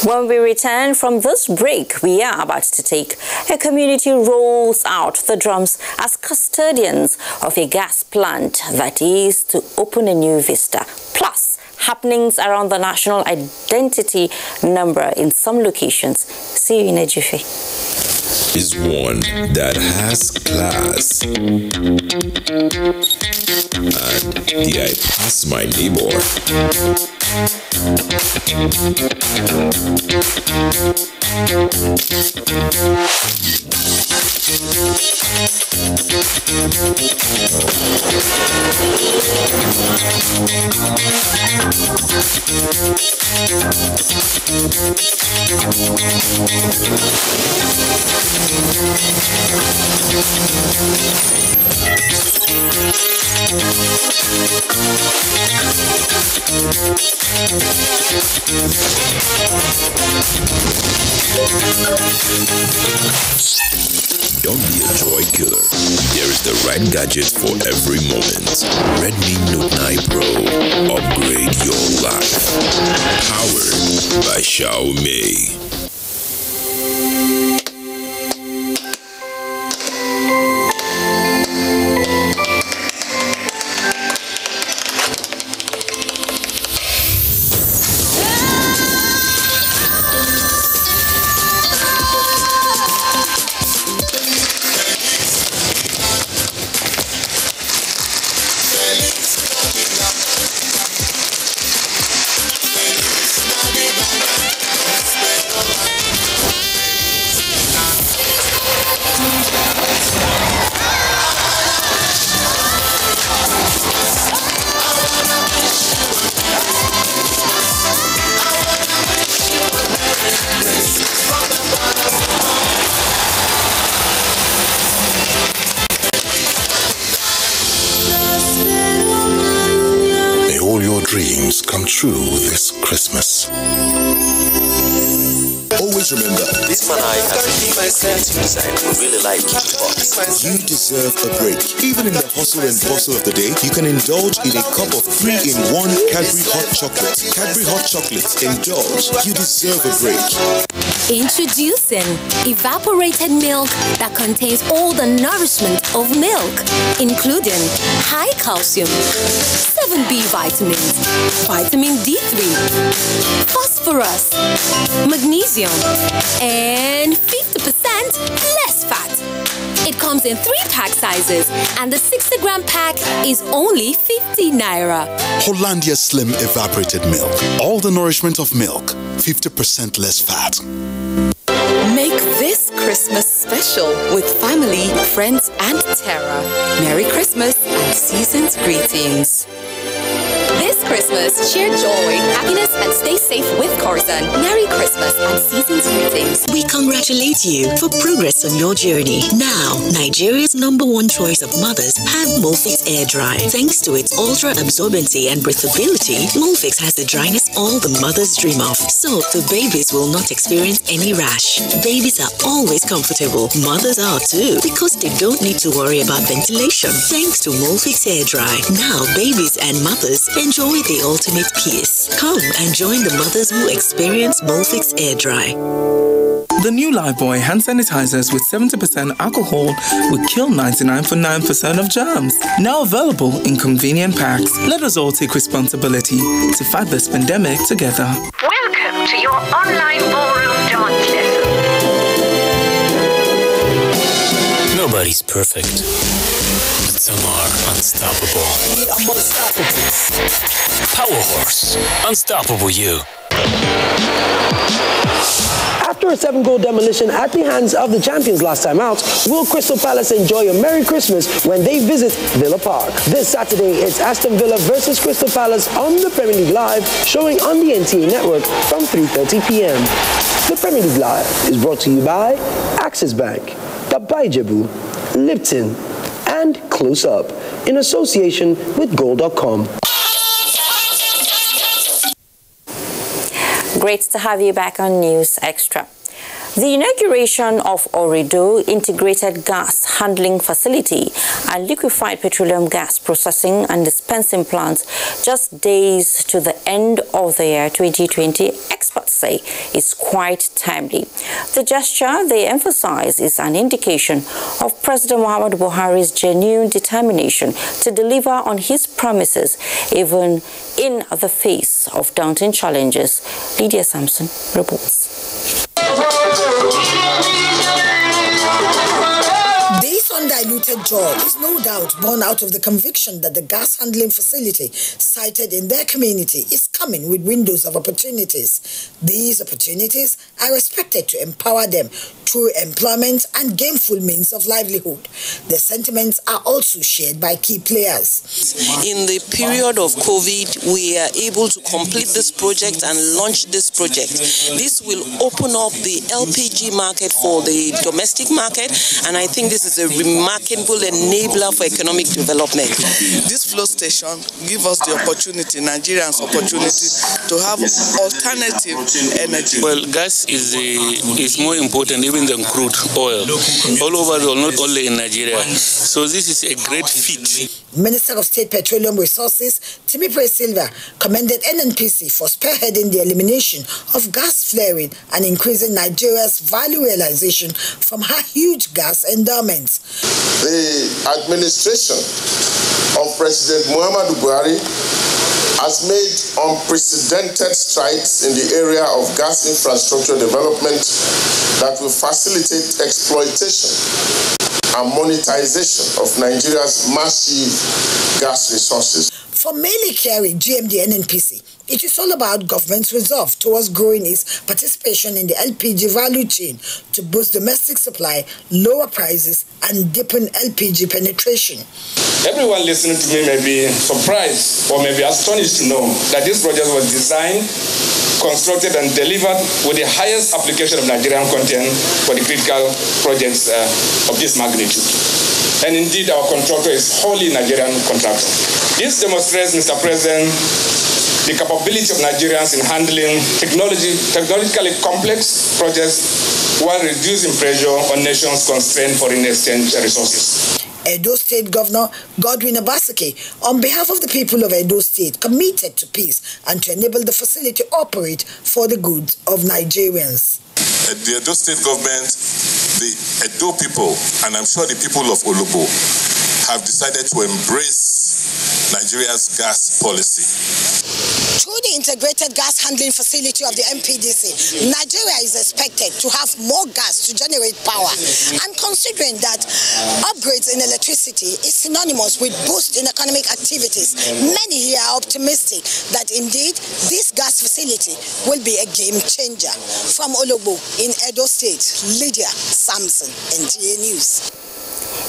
When we return from this break, we are about to take a community rolls out the drums as custodians of a gas plant that is to open a new vista. Plus, happenings around the national identity number in some locations. See you in a jiffy. Is one that has class. And did I pass my neighbor? Don't be a joy killer. There is the right gadget for every moment. Redmi Note 9 Pro. Upgrade your life. Powered by Xiaomi. Dreams come true this Christmas. Always remember, this man I have would really like it. You deserve a break. Even in the hustle and bustle of the day, you can indulge in a cup of 3-in-1 Cadbury Hot Chocolate. Cadbury Hot Chocolate. Indulge. You deserve a break. Introducing evaporated milk that contains all the nourishment of milk, including high calcium, 7B vitamins, vitamin D3, phosphorus, magnesium, and 50% less fat. It comes in 3-pack sizes, and the 60-gram pack is only 50 naira. Hollandia Slim Evaporated Milk. All the nourishment of milk, 50% less fat. Make this Christmas special with family, friends, and Terra. Merry Christmas and season's greetings. This Christmas, share joy, happiness, and stay safe. safe with Corson. Merry Christmas and season's greetings. We congratulate you for progress on your journey. Now, Nigeria's #1 choice of mothers have Molfix Air Dry. Thanks to its ultra absorbency and breathability, Molfix has the dryness all the mothers dream of. So the babies will not experience any rash. Babies are always comfortable. Mothers are too, because they don't need to worry about ventilation. Thanks to Molfix Air Dry. Now babies and mothers enjoy the ultimate peace. Come and join the mothers who experience Molfix Air Dry. The new Lifebuoy hand sanitizers with 70% alcohol will kill 99.9% of germs. Now available in convenient packs. Let us all take responsibility to fight this pandemic together. Welcome to your online ballroom dance lesson. Nobody's perfect, but some are unstoppable. Power Horse, unstoppable you. After a 7-goal demolition at the hands of the champions last time out, will Crystal Palace enjoy a Merry Christmas when they visit Villa Park? This Saturday, it's Aston Villa versus Crystal Palace on the Premier League Live, showing on the NTA network from 3:30 p.m. The Premier League Live is brought to you by Axis Bank, Dabai Jebu, Lipton, and Close Up, in association with Goal.com. Great to have you back on News Extra. The inauguration of Ooredoo Integrated Gas Handling Facility and Liquefied Petroleum Gas Processing and Dispensing Plants just days to the end of the year 2020, experts say is quite timely. The gesture, they emphasize, is an indication of President Muhammadu Buhari's genuine determination to deliver on his promises, even in the face of daunting challenges. Lydia Sampson reports. This undiluted joy is no doubt born out of the conviction that the gas handling facility sited in their community is coming with windows of opportunities. These opportunities are expected to empower them through employment and gainful means of livelihood. The sentiments are also shared by key players. In the period of COVID, we are able to complete this project and launch this project. This will open up the LPG market for the domestic market, and I think this is a remarkable enabler for economic development. This flow station gives us the opportunity, Nigerians opportunity, to have alternative energy. Well, gas is more important even than crude oil, all over the world, not only in Nigeria. So this is a great feat. Minister of State Petroleum Resources, Timipre Silva, commended NNPC for spearheading the elimination of gas flaring and increasing Nigeria's value realization from her huge gas endowments. The administration of President Muhammadu Buhari has made unprecedented strides in the area of gas infrastructure development that will facilitate exploitation and monetization of Nigeria's massive gas resources. For Mele Kyari, GMD NNPC, it is all about government's resolve towards growing its participation in the LPG value chain to boost domestic supply, lower prices, and deepen LPG penetration. Everyone listening to me may be surprised or may be astonished to know that this project was designed, constructed, and delivered with the highest application of Nigerian content for the critical projects of this magnitude. And indeed, our contractor is wholly Nigerian contractor. This demonstrates, Mr. President, the capability of Nigerians in handling technologically complex projects while reducing pressure on nations' constrained foreign exchange resources. Edo State Governor Godwin Obaseki, on behalf of the people of Edo State, committed to peace and to enable the facility to operate for the good of Nigerians. The Edo State government, the Edo people, and I'm sure the people of Olobo have decided to embrace Nigeria's gas policy. Through the integrated gas handling facility of the MPDC, Nigeria is expected to have more gas to generate power. And considering that upgrades in electricity is synonymous with boost in economic activities, many here are optimistic that indeed this gas facility will be a game changer. From Olobo in Edo State, Lydia Sampson, NTA News.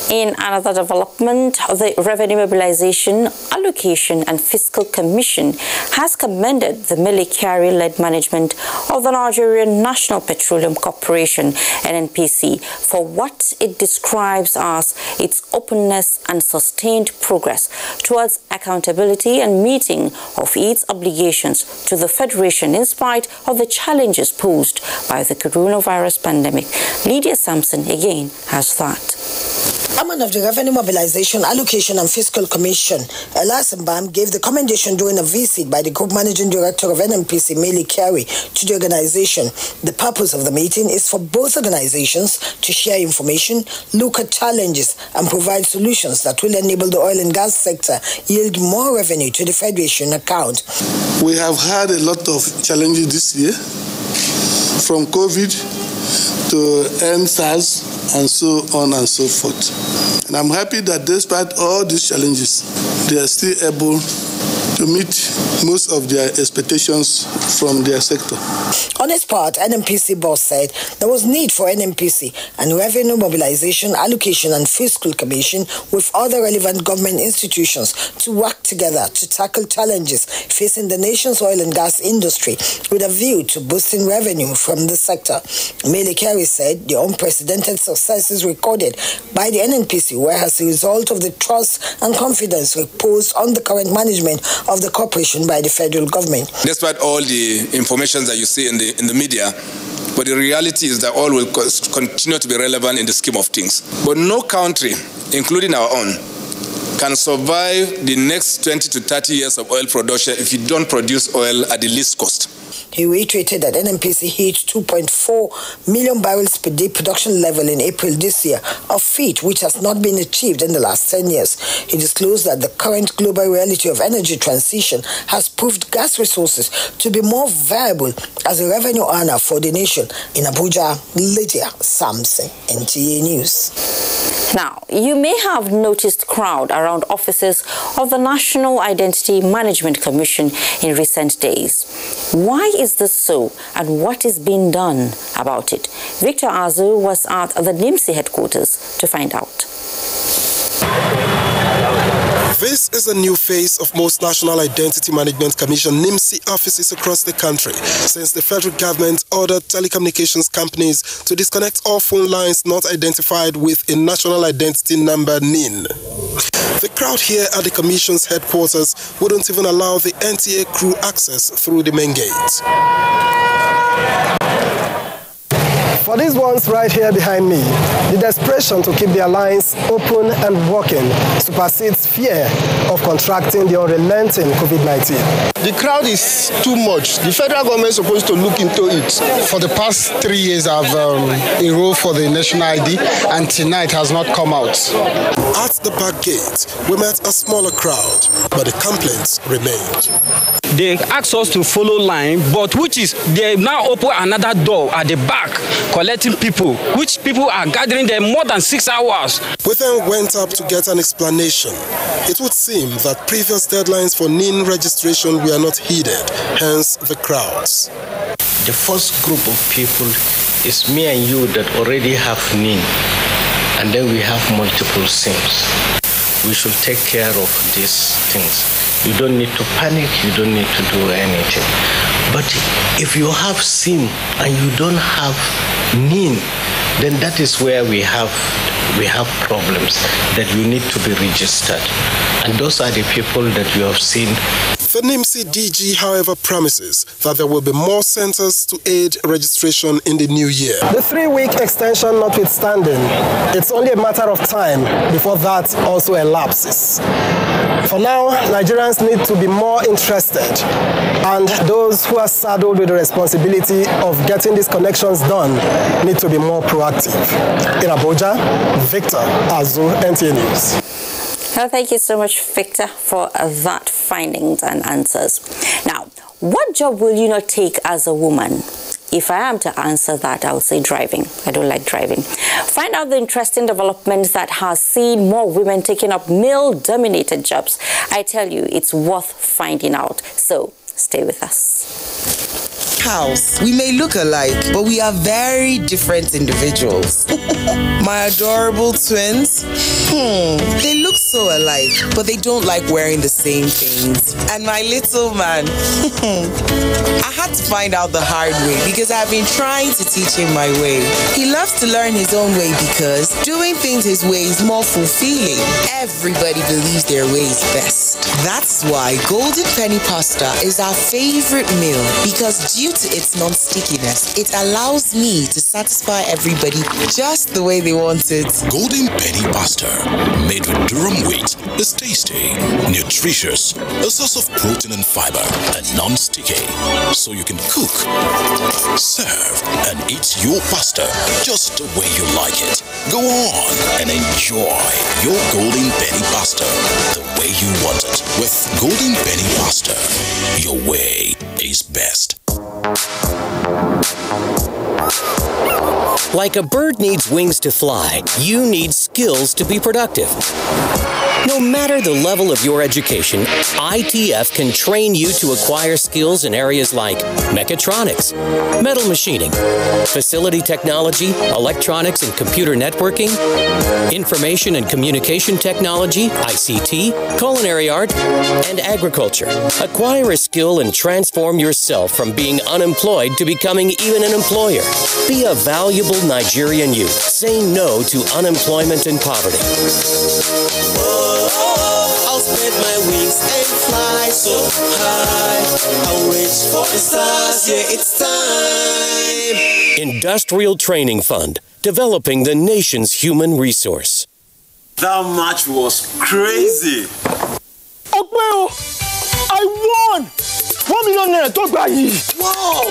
In another development, the Revenue Mobilization, Allocation and Fiscal Commission has commended the military-led management of the Nigerian National Petroleum Corporation, NNPC, for what it describes as its openness and sustained progress towards accountability and meeting of its obligations to the Federation in spite of the challenges posed by the coronavirus pandemic. Lydia Sampson again has that. Chairman of the Revenue Mobilization, Allocation and Fiscal Commission, Elias Mbam, gave the commendation during a visit by the Group Managing Director of NNPC, Mele Kyari, to the organization. The purpose of the meeting is for both organizations to share information, look at challenges, and provide solutions that will enable the oil and gas sector yield more revenue to the Federation account. We have had a lot of challenges this year, from COVID to NSAS, and so on and so forth. And I'm happy that despite all these challenges, they are still able to meet most of their expectations from their sector. On its part, NNPC boss said there was need for NNPC and Revenue Mobilization, Allocation and Fiscal Commission with other relevant government institutions to work together to tackle challenges facing the nation's oil and gas industry with a view to boosting revenue from the sector. Mele Kyari said the unprecedented successes recorded by the NNPC were as a result of the trust and confidence reposed on the current management of the corporation by the federal government. Despite all the information that you see in the media, but the reality is that oil will continue to be relevant in the scheme of things. But no country, including our own, can survive the next 20 to 30 years of oil production if you don't produce oil at the least cost. He reiterated that NNPC hit 2.4 million barrels per day production level in April this year, a feat which has not been achieved in the last 10 years. He disclosed that the current global reality of energy transition has proved gas resources to be more viable as a revenue earner for the nation. In Abuja, Lydia Sampson, NTA News. Now, you may have noticed crowd around offices of the National Identity Management Commission in recent days. Why is this so, and what is being done about it? Victor Azu was at the NIMSI headquarters to find out. This is a new phase of most National Identity Management Commission NIMSI offices across the country since the federal government ordered telecommunications companies to disconnect all phone lines not identified with a national identity number NIN. The crowd here at the Commission's headquarters wouldn't even allow the NTA crew access through the main gate. For these ones right here behind me, the desperation to keep their lines open and working supersedes fear of contracting the unrelenting COVID-19. The crowd is too much. The federal government is supposed to look into it. For the past 3 years, I've enrolled for the national ID, and tonight has not come out. At the back gate, we met a smaller crowd, but the complaints remained. They asked us to follow line, but they now open another door at the back, collecting people, which people are gathering there more than 6 hours. We then went up to get an explanation. It would seem that previous deadlines for NIN registration were not heeded, hence the crowds. The first group of people is me and you that already have NIN, and then we have multiple SIMs. We should take care of these things. You don't need to panic, you don't need to do anything. But if you have SIM and you don't have NIN, then that is where we have problems, that you need to be registered. And those are the people that you have seen. The NIMSI DG, however, promises that there will be more centers to aid registration in the new year. The 3-week extension notwithstanding, it's only a matter of time before that also elapses. For now, Nigerians need to be more interested, and those who are saddled with the responsibility of getting these connections done need to be more proactive. In Abuja, Victor Azu, NTA News. Well, thank you so much, Victor, for that findings and answers. Now, what job will you not take as a woman? If I am to answer that, I would say driving. I don't like driving. Find out the interesting developments that has seen more women taking up male-dominated jobs. I tell you, it's worth finding out. So, stay with us. house, we may look alike, but we are very different individuals. My adorable twins, they look so alike, but they don't like wearing the same things. And my little man, I had to find out the hard way because I've been trying to teach him my way. He loves to learn his own way because doing things his way is more fulfilling. Everybody believes their way is best. That's why Golden Penny Pasta is our favorite meal because due to its non-stickiness, it allows me to satisfy everybody just the way they want it. Golden Penny Pasta, made with durum wheat, is tasty, nutritious, a source of protein and fiber, and non-sticky. So you can cook, serve, and eat your pasta just the way you like it. Go on and enjoy your Golden Penny Pasta the way you want it. With Golden Penny Pasta, your way is best. Like a bird needs wings to fly, you need skills to be productive. No matter the level of your education, ITF can train you to acquire skills in areas like mechatronics, metal machining, facility technology, electronics and computer networking, information and communication technology, ICT, culinary art, and agriculture. Acquire a skill and transform yourself from being unemployed to becoming even an employer. Be a valuable Nigerian youth. Say no to unemployment and poverty. I'll spread my wings and fly so high. I'll reach for the stars, yeah, it's time. Industrial Training Fund, developing the nation's human resource. That match was crazy. Okpeo, I won! 1 million naira, talk about it. Wow!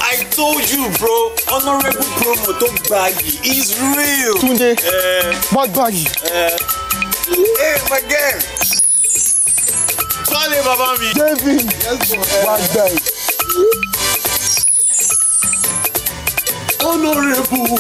I told you, bro. Honorable promo to baggy is real. Tunde, what baggy? Hey, my girl. Swale Baba mi. David, what baggy? Honorable.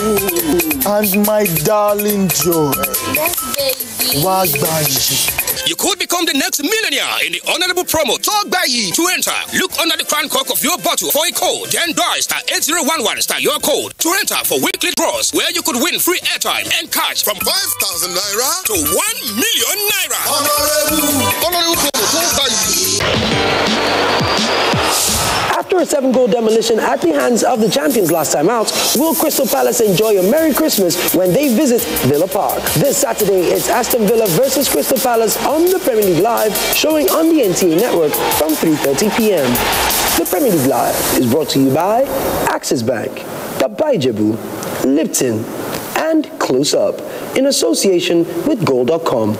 And my darling Joy. Yes, baby. What baggy? You could become the next millionaire in the honorable promo. Talk by ye to enter. Look under the crown cork of your bottle for a code. Then dial *8011 your code to enter for weekly draws where you could win free airtime and cash from 5,000 naira to 1 million naira. Honorable promo. Talk by ye. After a 7-goal demolition at the hands of the champions last time out, will Crystal Palace enjoy a Merry Christmas when they visit Villa Park? This Saturday, it's Aston Villa versus Crystal Palace on the Premier League Live, showing on the NTA network from 3:30 p.m. The Premier League Live is brought to you by Axis Bank, Baba Ijebu, Lipton, and Close Up, in association with Goal.com.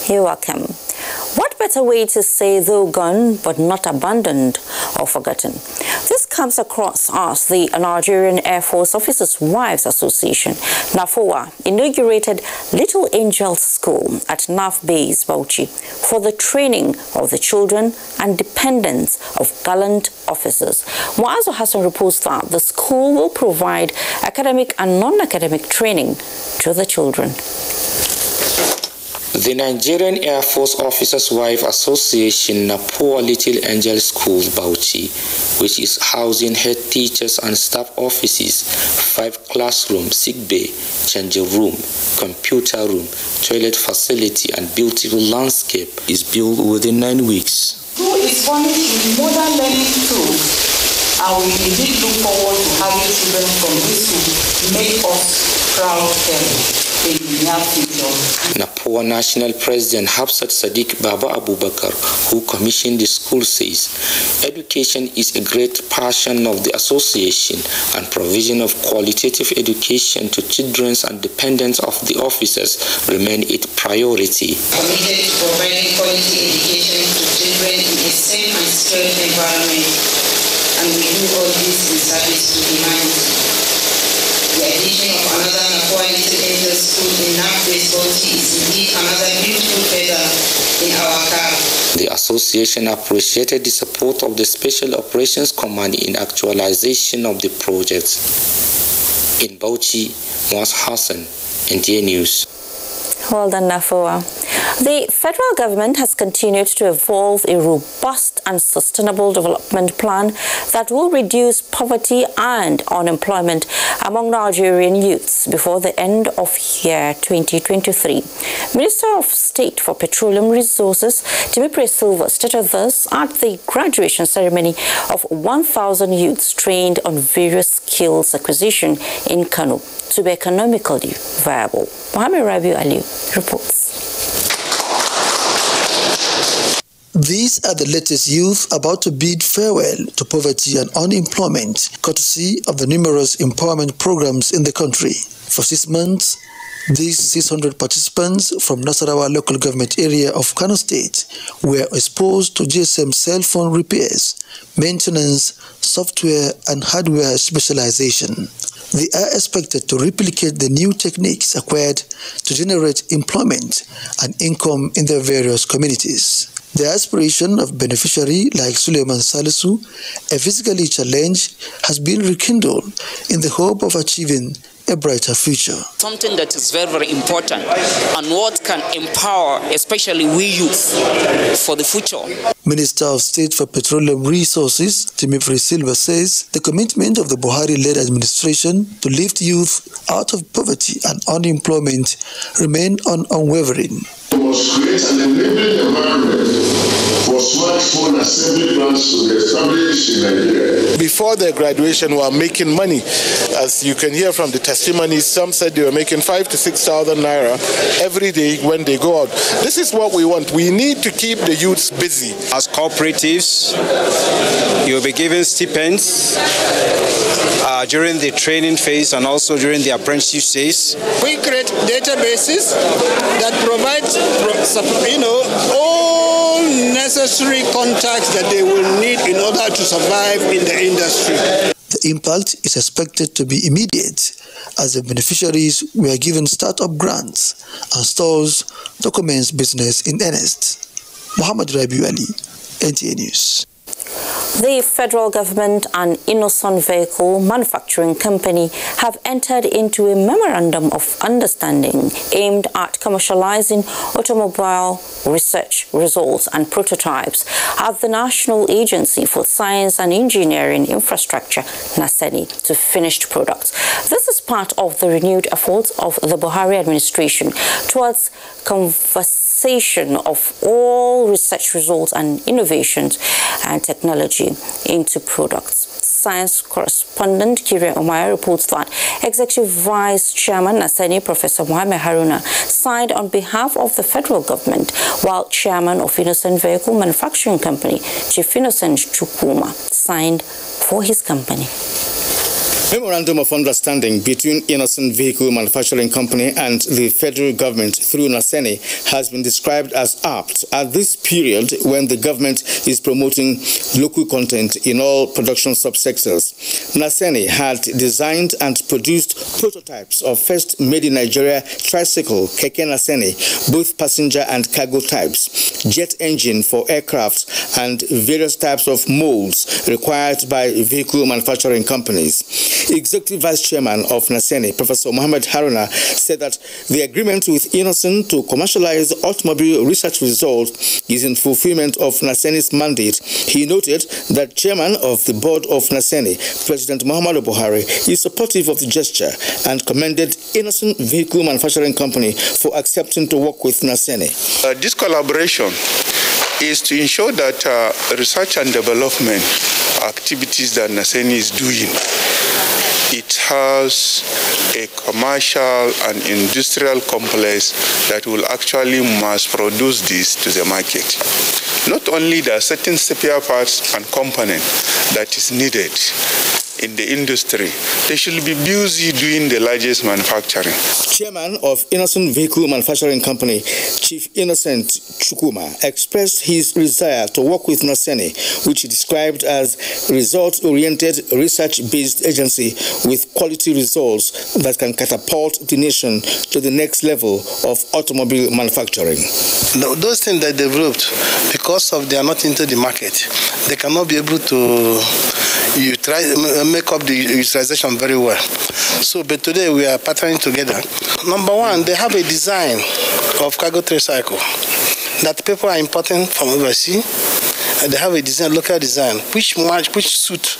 You're welcome. What better way to say though gone but not abandoned or forgotten? This comes across as the Nigerian Air Force Officers' Wives Association, NAFOA, inaugurated Little Angels School at NAF Base, Bauchi, for the training of the children and dependents of gallant officers. Muazu Hassan reports that the school will provide academic and non-academic training to the children. The Nigerian Air Force Officers' Wives Association NAPOA Little Angel School, Bauchi, which is housing head teachers and staff offices, 5 classrooms, sick bay, changing room, computer room, toilet facility, and beautiful landscape, is built within 9 weeks. School is furnished with modern learning tools, and we indeed look forward to having children from this school to make us proud parents. NAPOA National President Hafsat Sadiq Baba Abubakar, who commissioned the school, says education is a great passion of the association and provision of qualitative education to children and dependents of the officers remain its priority. Committed to providing quality education to children in a safe and secure environment, and we do all this in service to humanity. The addition of another NAPOA Little Angel School in NAF-based Bauchi is indeed another beautiful feather in our cap. The association appreciated the support of the Special Operations Command in actualization of the project. In Bauchi, Muaz Hassan, NTA News. Well done, NAFOA. The federal government has continued to evolve a robust and sustainable development plan that will reduce poverty and unemployment among Nigerian youths before the end of year 2023. Minister of State for Petroleum Resources, Timipre Silva, stated this at the graduation ceremony of 1,000 youths trained on various skills acquisition in Kano to be economically viable. Mohamed Rabiu Ali reports. These are the latest youth about to bid farewell to poverty and unemployment, courtesy of the numerous empowerment programs in the country. For 6 months, these 600 participants from Nasarawa local government area of Kano State were exposed to GSM cell phone repairs, maintenance, software and hardware specialization. They are expected to replicate the new techniques acquired to generate employment and income in their various communities. The aspiration of beneficiary like Suleiman Salisu, a physically challenged, has been rekindled in the hope of achieving a brighter future. Something that is very, very important and what can empower especially we youth for the future. Minister of State for Petroleum Resources, Timipre Silva, says the commitment of the Buhari-led administration to lift youth out of poverty and unemployment remain unwavering. We must create an enabling environment for smartphone assembly plants to be established in Nigeria. Before their graduation, were making money. As you can hear from the testimonies, some said they were making 5,000 to 6,000 naira every day when they go out. This is what we want. We need to keep the youths busy. As cooperatives, you'll be given stipends during the training phase and also during the apprenticeship phase. We create databases that provide, all necessary contacts that they will need in order to survive in the industry. The impact is expected to be immediate as the beneficiaries were given startup grants and stores to commence business in earnest. Mohamed Rabiu Ali, NTA News. The federal government and Innocent Vehicle Manufacturing Company have entered into a memorandum of understanding aimed at commercializing automobile research results and prototypes at the National Agency for Science and Engineering Infrastructure, NASENI, to finished products. This is part of the renewed efforts of the Buhari administration towards conversion of all research results and innovations and technology into products. Science correspondent Kire Umar reports that Executive Vice Chairman NASENI, Professor Mohammed Haruna, signed on behalf of the federal government, while Chairman of Innocent Vehicle Manufacturing Company, Chief Innocent Chukuma, signed for his company. Memorandum of Understanding between Innocent Vehicle Manufacturing Company and the federal government through NASENI has been described as apt at this period when the government is promoting local content in all production subsectors. NASENI had designed and produced prototypes of first made in Nigeria tricycle, Keke NASENI, both passenger and cargo types, jet engine for aircraft, and various types of molds required by vehicle manufacturing companies. Executive Vice Chairman of NASENI, Professor Mohammed Haruna, said that the agreement with Innocent to commercialize automobile research results is in fulfillment of NASENI's mandate. He noted that Chairman of the Board of NASENI, President Muhammadu Buhari, is supportive of the gesture and commended Innocent Vehicle Manufacturing Company for accepting to work with NASENI. This collaboration is to ensure that research and development activities that NASENI is doing, it has a commercial and industrial complex that will actually mass produce this to the market. Not only there are certain spare parts and components that is needed in the industry, they should be busy doing the largest manufacturing. Chairman of Innocent Vehicle Manufacturing Company, Chief Innocent Chukuma, expressed his desire to work with NASENI, which he described as result-oriented research-based agency with quality results that can catapult the nation to the next level of automobile manufacturing. No, those things they developed, because of they are not into the market, they cannot be able to you try make up the utilization very well. So, but today we are partnering together. Number one, they have a design of cargo tray cycle that people are importing from overseas. They have a design, local design, which suit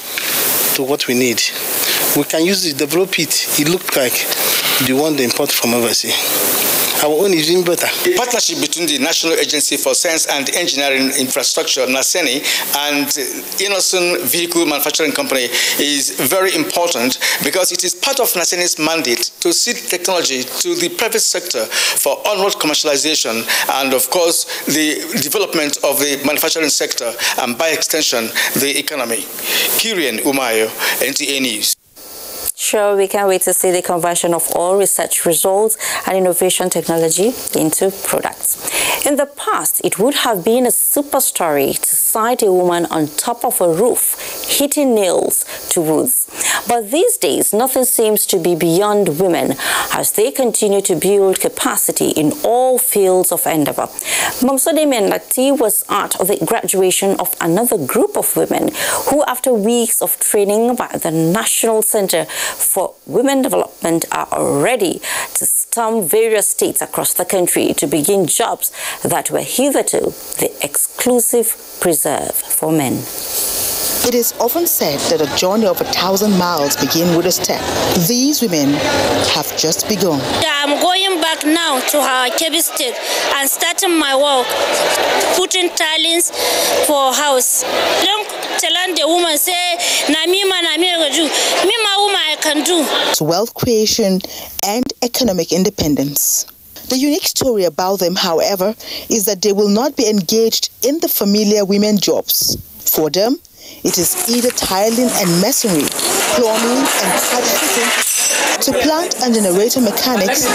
to what we need. We can use it, develop it. It looks like the one they import from overseas. Our own is even better. The partnership between the National Agency for Science and Engineering Infrastructure, NASENI, and Innocent Vehicle Manufacturing Company is very important because it is part of NASENI's mandate to seed technology to the private sector for onward commercialization and, of course, the development of the manufacturing sector and, by extension, the economy. Umar, NTA News. Sure, we can't wait to see the conversion of all research results and innovation technology into products. In the past, it would have been a super story to sight a woman on top of a roof hitting nails to woods. But these days, nothing seems to be beyond women as they continue to build capacity in all fields of endeavor. Momsodemi Nati was at the graduation of another group of women who, after weeks of training by the National Center for Women Development, are ready to storm various states across the country to begin jobs that were hitherto the exclusive preserve for men. It is often said that a journey of 1,000 miles begins with a step. These women have just begun. I'm going back now to our Kebbi State and starting my work, putting tilings for house. Don't tell the woman say, na me woman I can do. To wealth creation and economic independence. The unique story about them, however, is that they will not be engaged in the familiar women jobs. For them, it is either tiling and masonry, plumbing and pipe fitting, to plant and generator mechanics,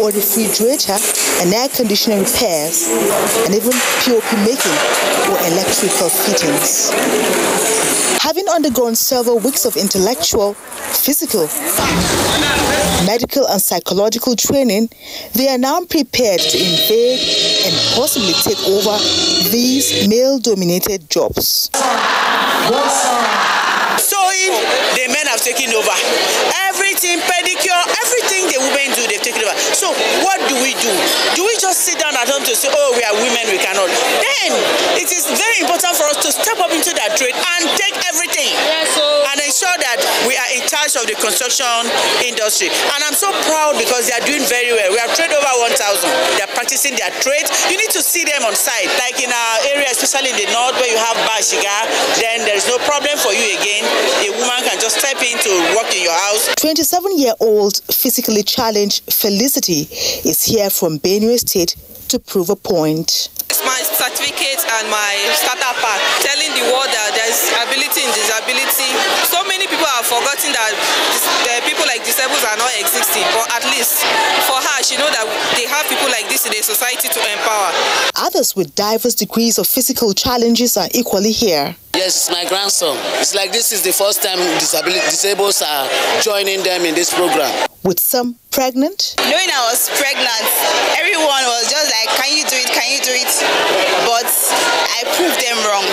or refrigerator and air conditioning repairs, and even POP making or electrical fittings. Having undergone several weeks of intellectual, physical, medical and psychological training, they are now prepared to invade and possibly take over these male-dominated jobs. Sewing, the men have taken over. Everything, pedicure, everything the women do, they've taken over. So what do? Do we just sit down at home to say, oh, we are women, we cannot? Then it is very important for us to step up into that trade and take everything. And ensure that we are in charge of the construction industry. And I'm so proud because they are doing very well. We have trained over 1,000. They are practicing their trade. You need to see them on site. Like in our area, especially in the north where you have Bashiga, then there's no problem for you again. A woman can just step in to work in your house. 27-year-old physically challenged Felicity is here from Benue State to prove a point. It's my certificate and my starter pack telling the world that there's ability in disability. So many people have forgotten that people like disabled are not existing, but at least for her, she knows that they have people like this in the society to empower. Others with diverse degrees of physical challenges are equally here. Yes, it's my grandson. It's like this is the first time disabled are joining them in this program. With some pregnant. Knowing I was pregnant, everyone was just like, can you do it, can you do it? But I proved them wrong.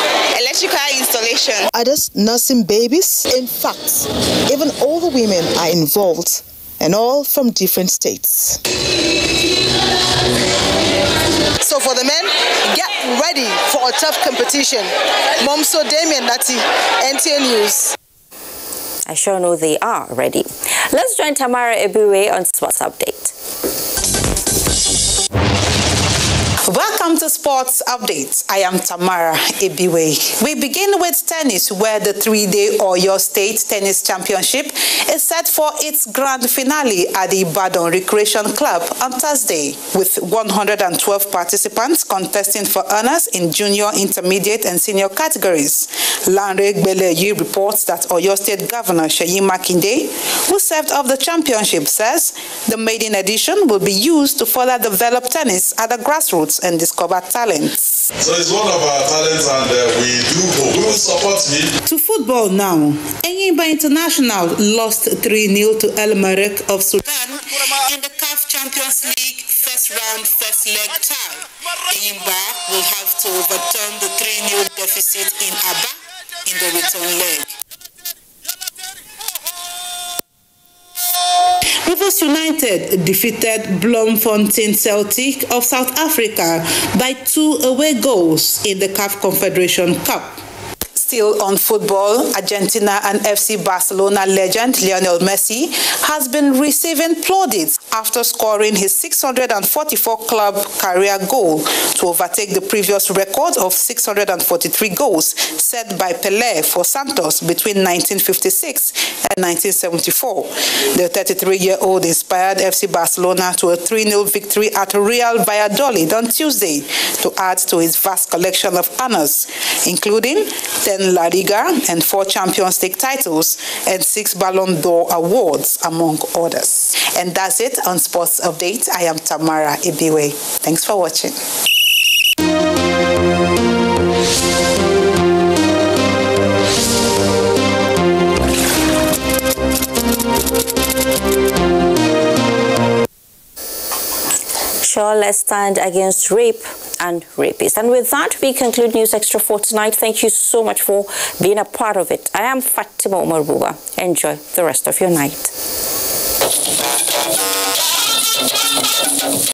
Electrical installation. Others nursing babies. In fact, even older women are involved, and all from different states. So for the men, get ready for a tough competition. Momsodemi Nati, NTA News. I sure know they are ready. Let's join Tamara Ebiwe on Sports Update. Welcome to Sports Updates. I am Tamara Ebiwe. We begin with tennis, where the 3-day Oyo State Tennis Championship is set for its grand finale at the Ibadan Recreation Club on Thursday, with 112 participants contesting for honors in junior, intermediate, and senior categories. Lanre Gbeleyi reports that Oyo State Governor Seyi Makinde, who served of the championship, says the maiden edition will be used to further develop tennis at the grassroots and discover talents. So it's one of our talents, and we will support him. To football now. Enyimba International lost 3-0 to El Merreikh of Sudan in the CAF Champions League first round, first leg tie. Enyimba will have to overturn the 3-0 deficit in Aba in the return leg. Rivers United defeated Bloemfontein Celtic of South Africa by 2 away goals in the CAF Confederation Cup. Still on football, Argentina and FC Barcelona legend Lionel Messi has been receiving plaudits after scoring his 644 club career goal to overtake the previous record of 643 goals set by Pelé for Santos between 1956 and 1974. The 33-year-old inspired FC Barcelona to a 3-0 victory at Real Valladolid on Tuesday to add to his vast collection of honors, including 10 La Liga and 4 Champions League titles and 6 Ballon d'Or awards, among others. And that's it on Sports Update. I am Tamara Ibiwe. Thanks for watching. Sure, let's stand against rape and rapists. And with that, we conclude NewsExtra for tonight. Thank you so much for being a part of it. I am Fatima Umar Buba. Enjoy the rest of your night.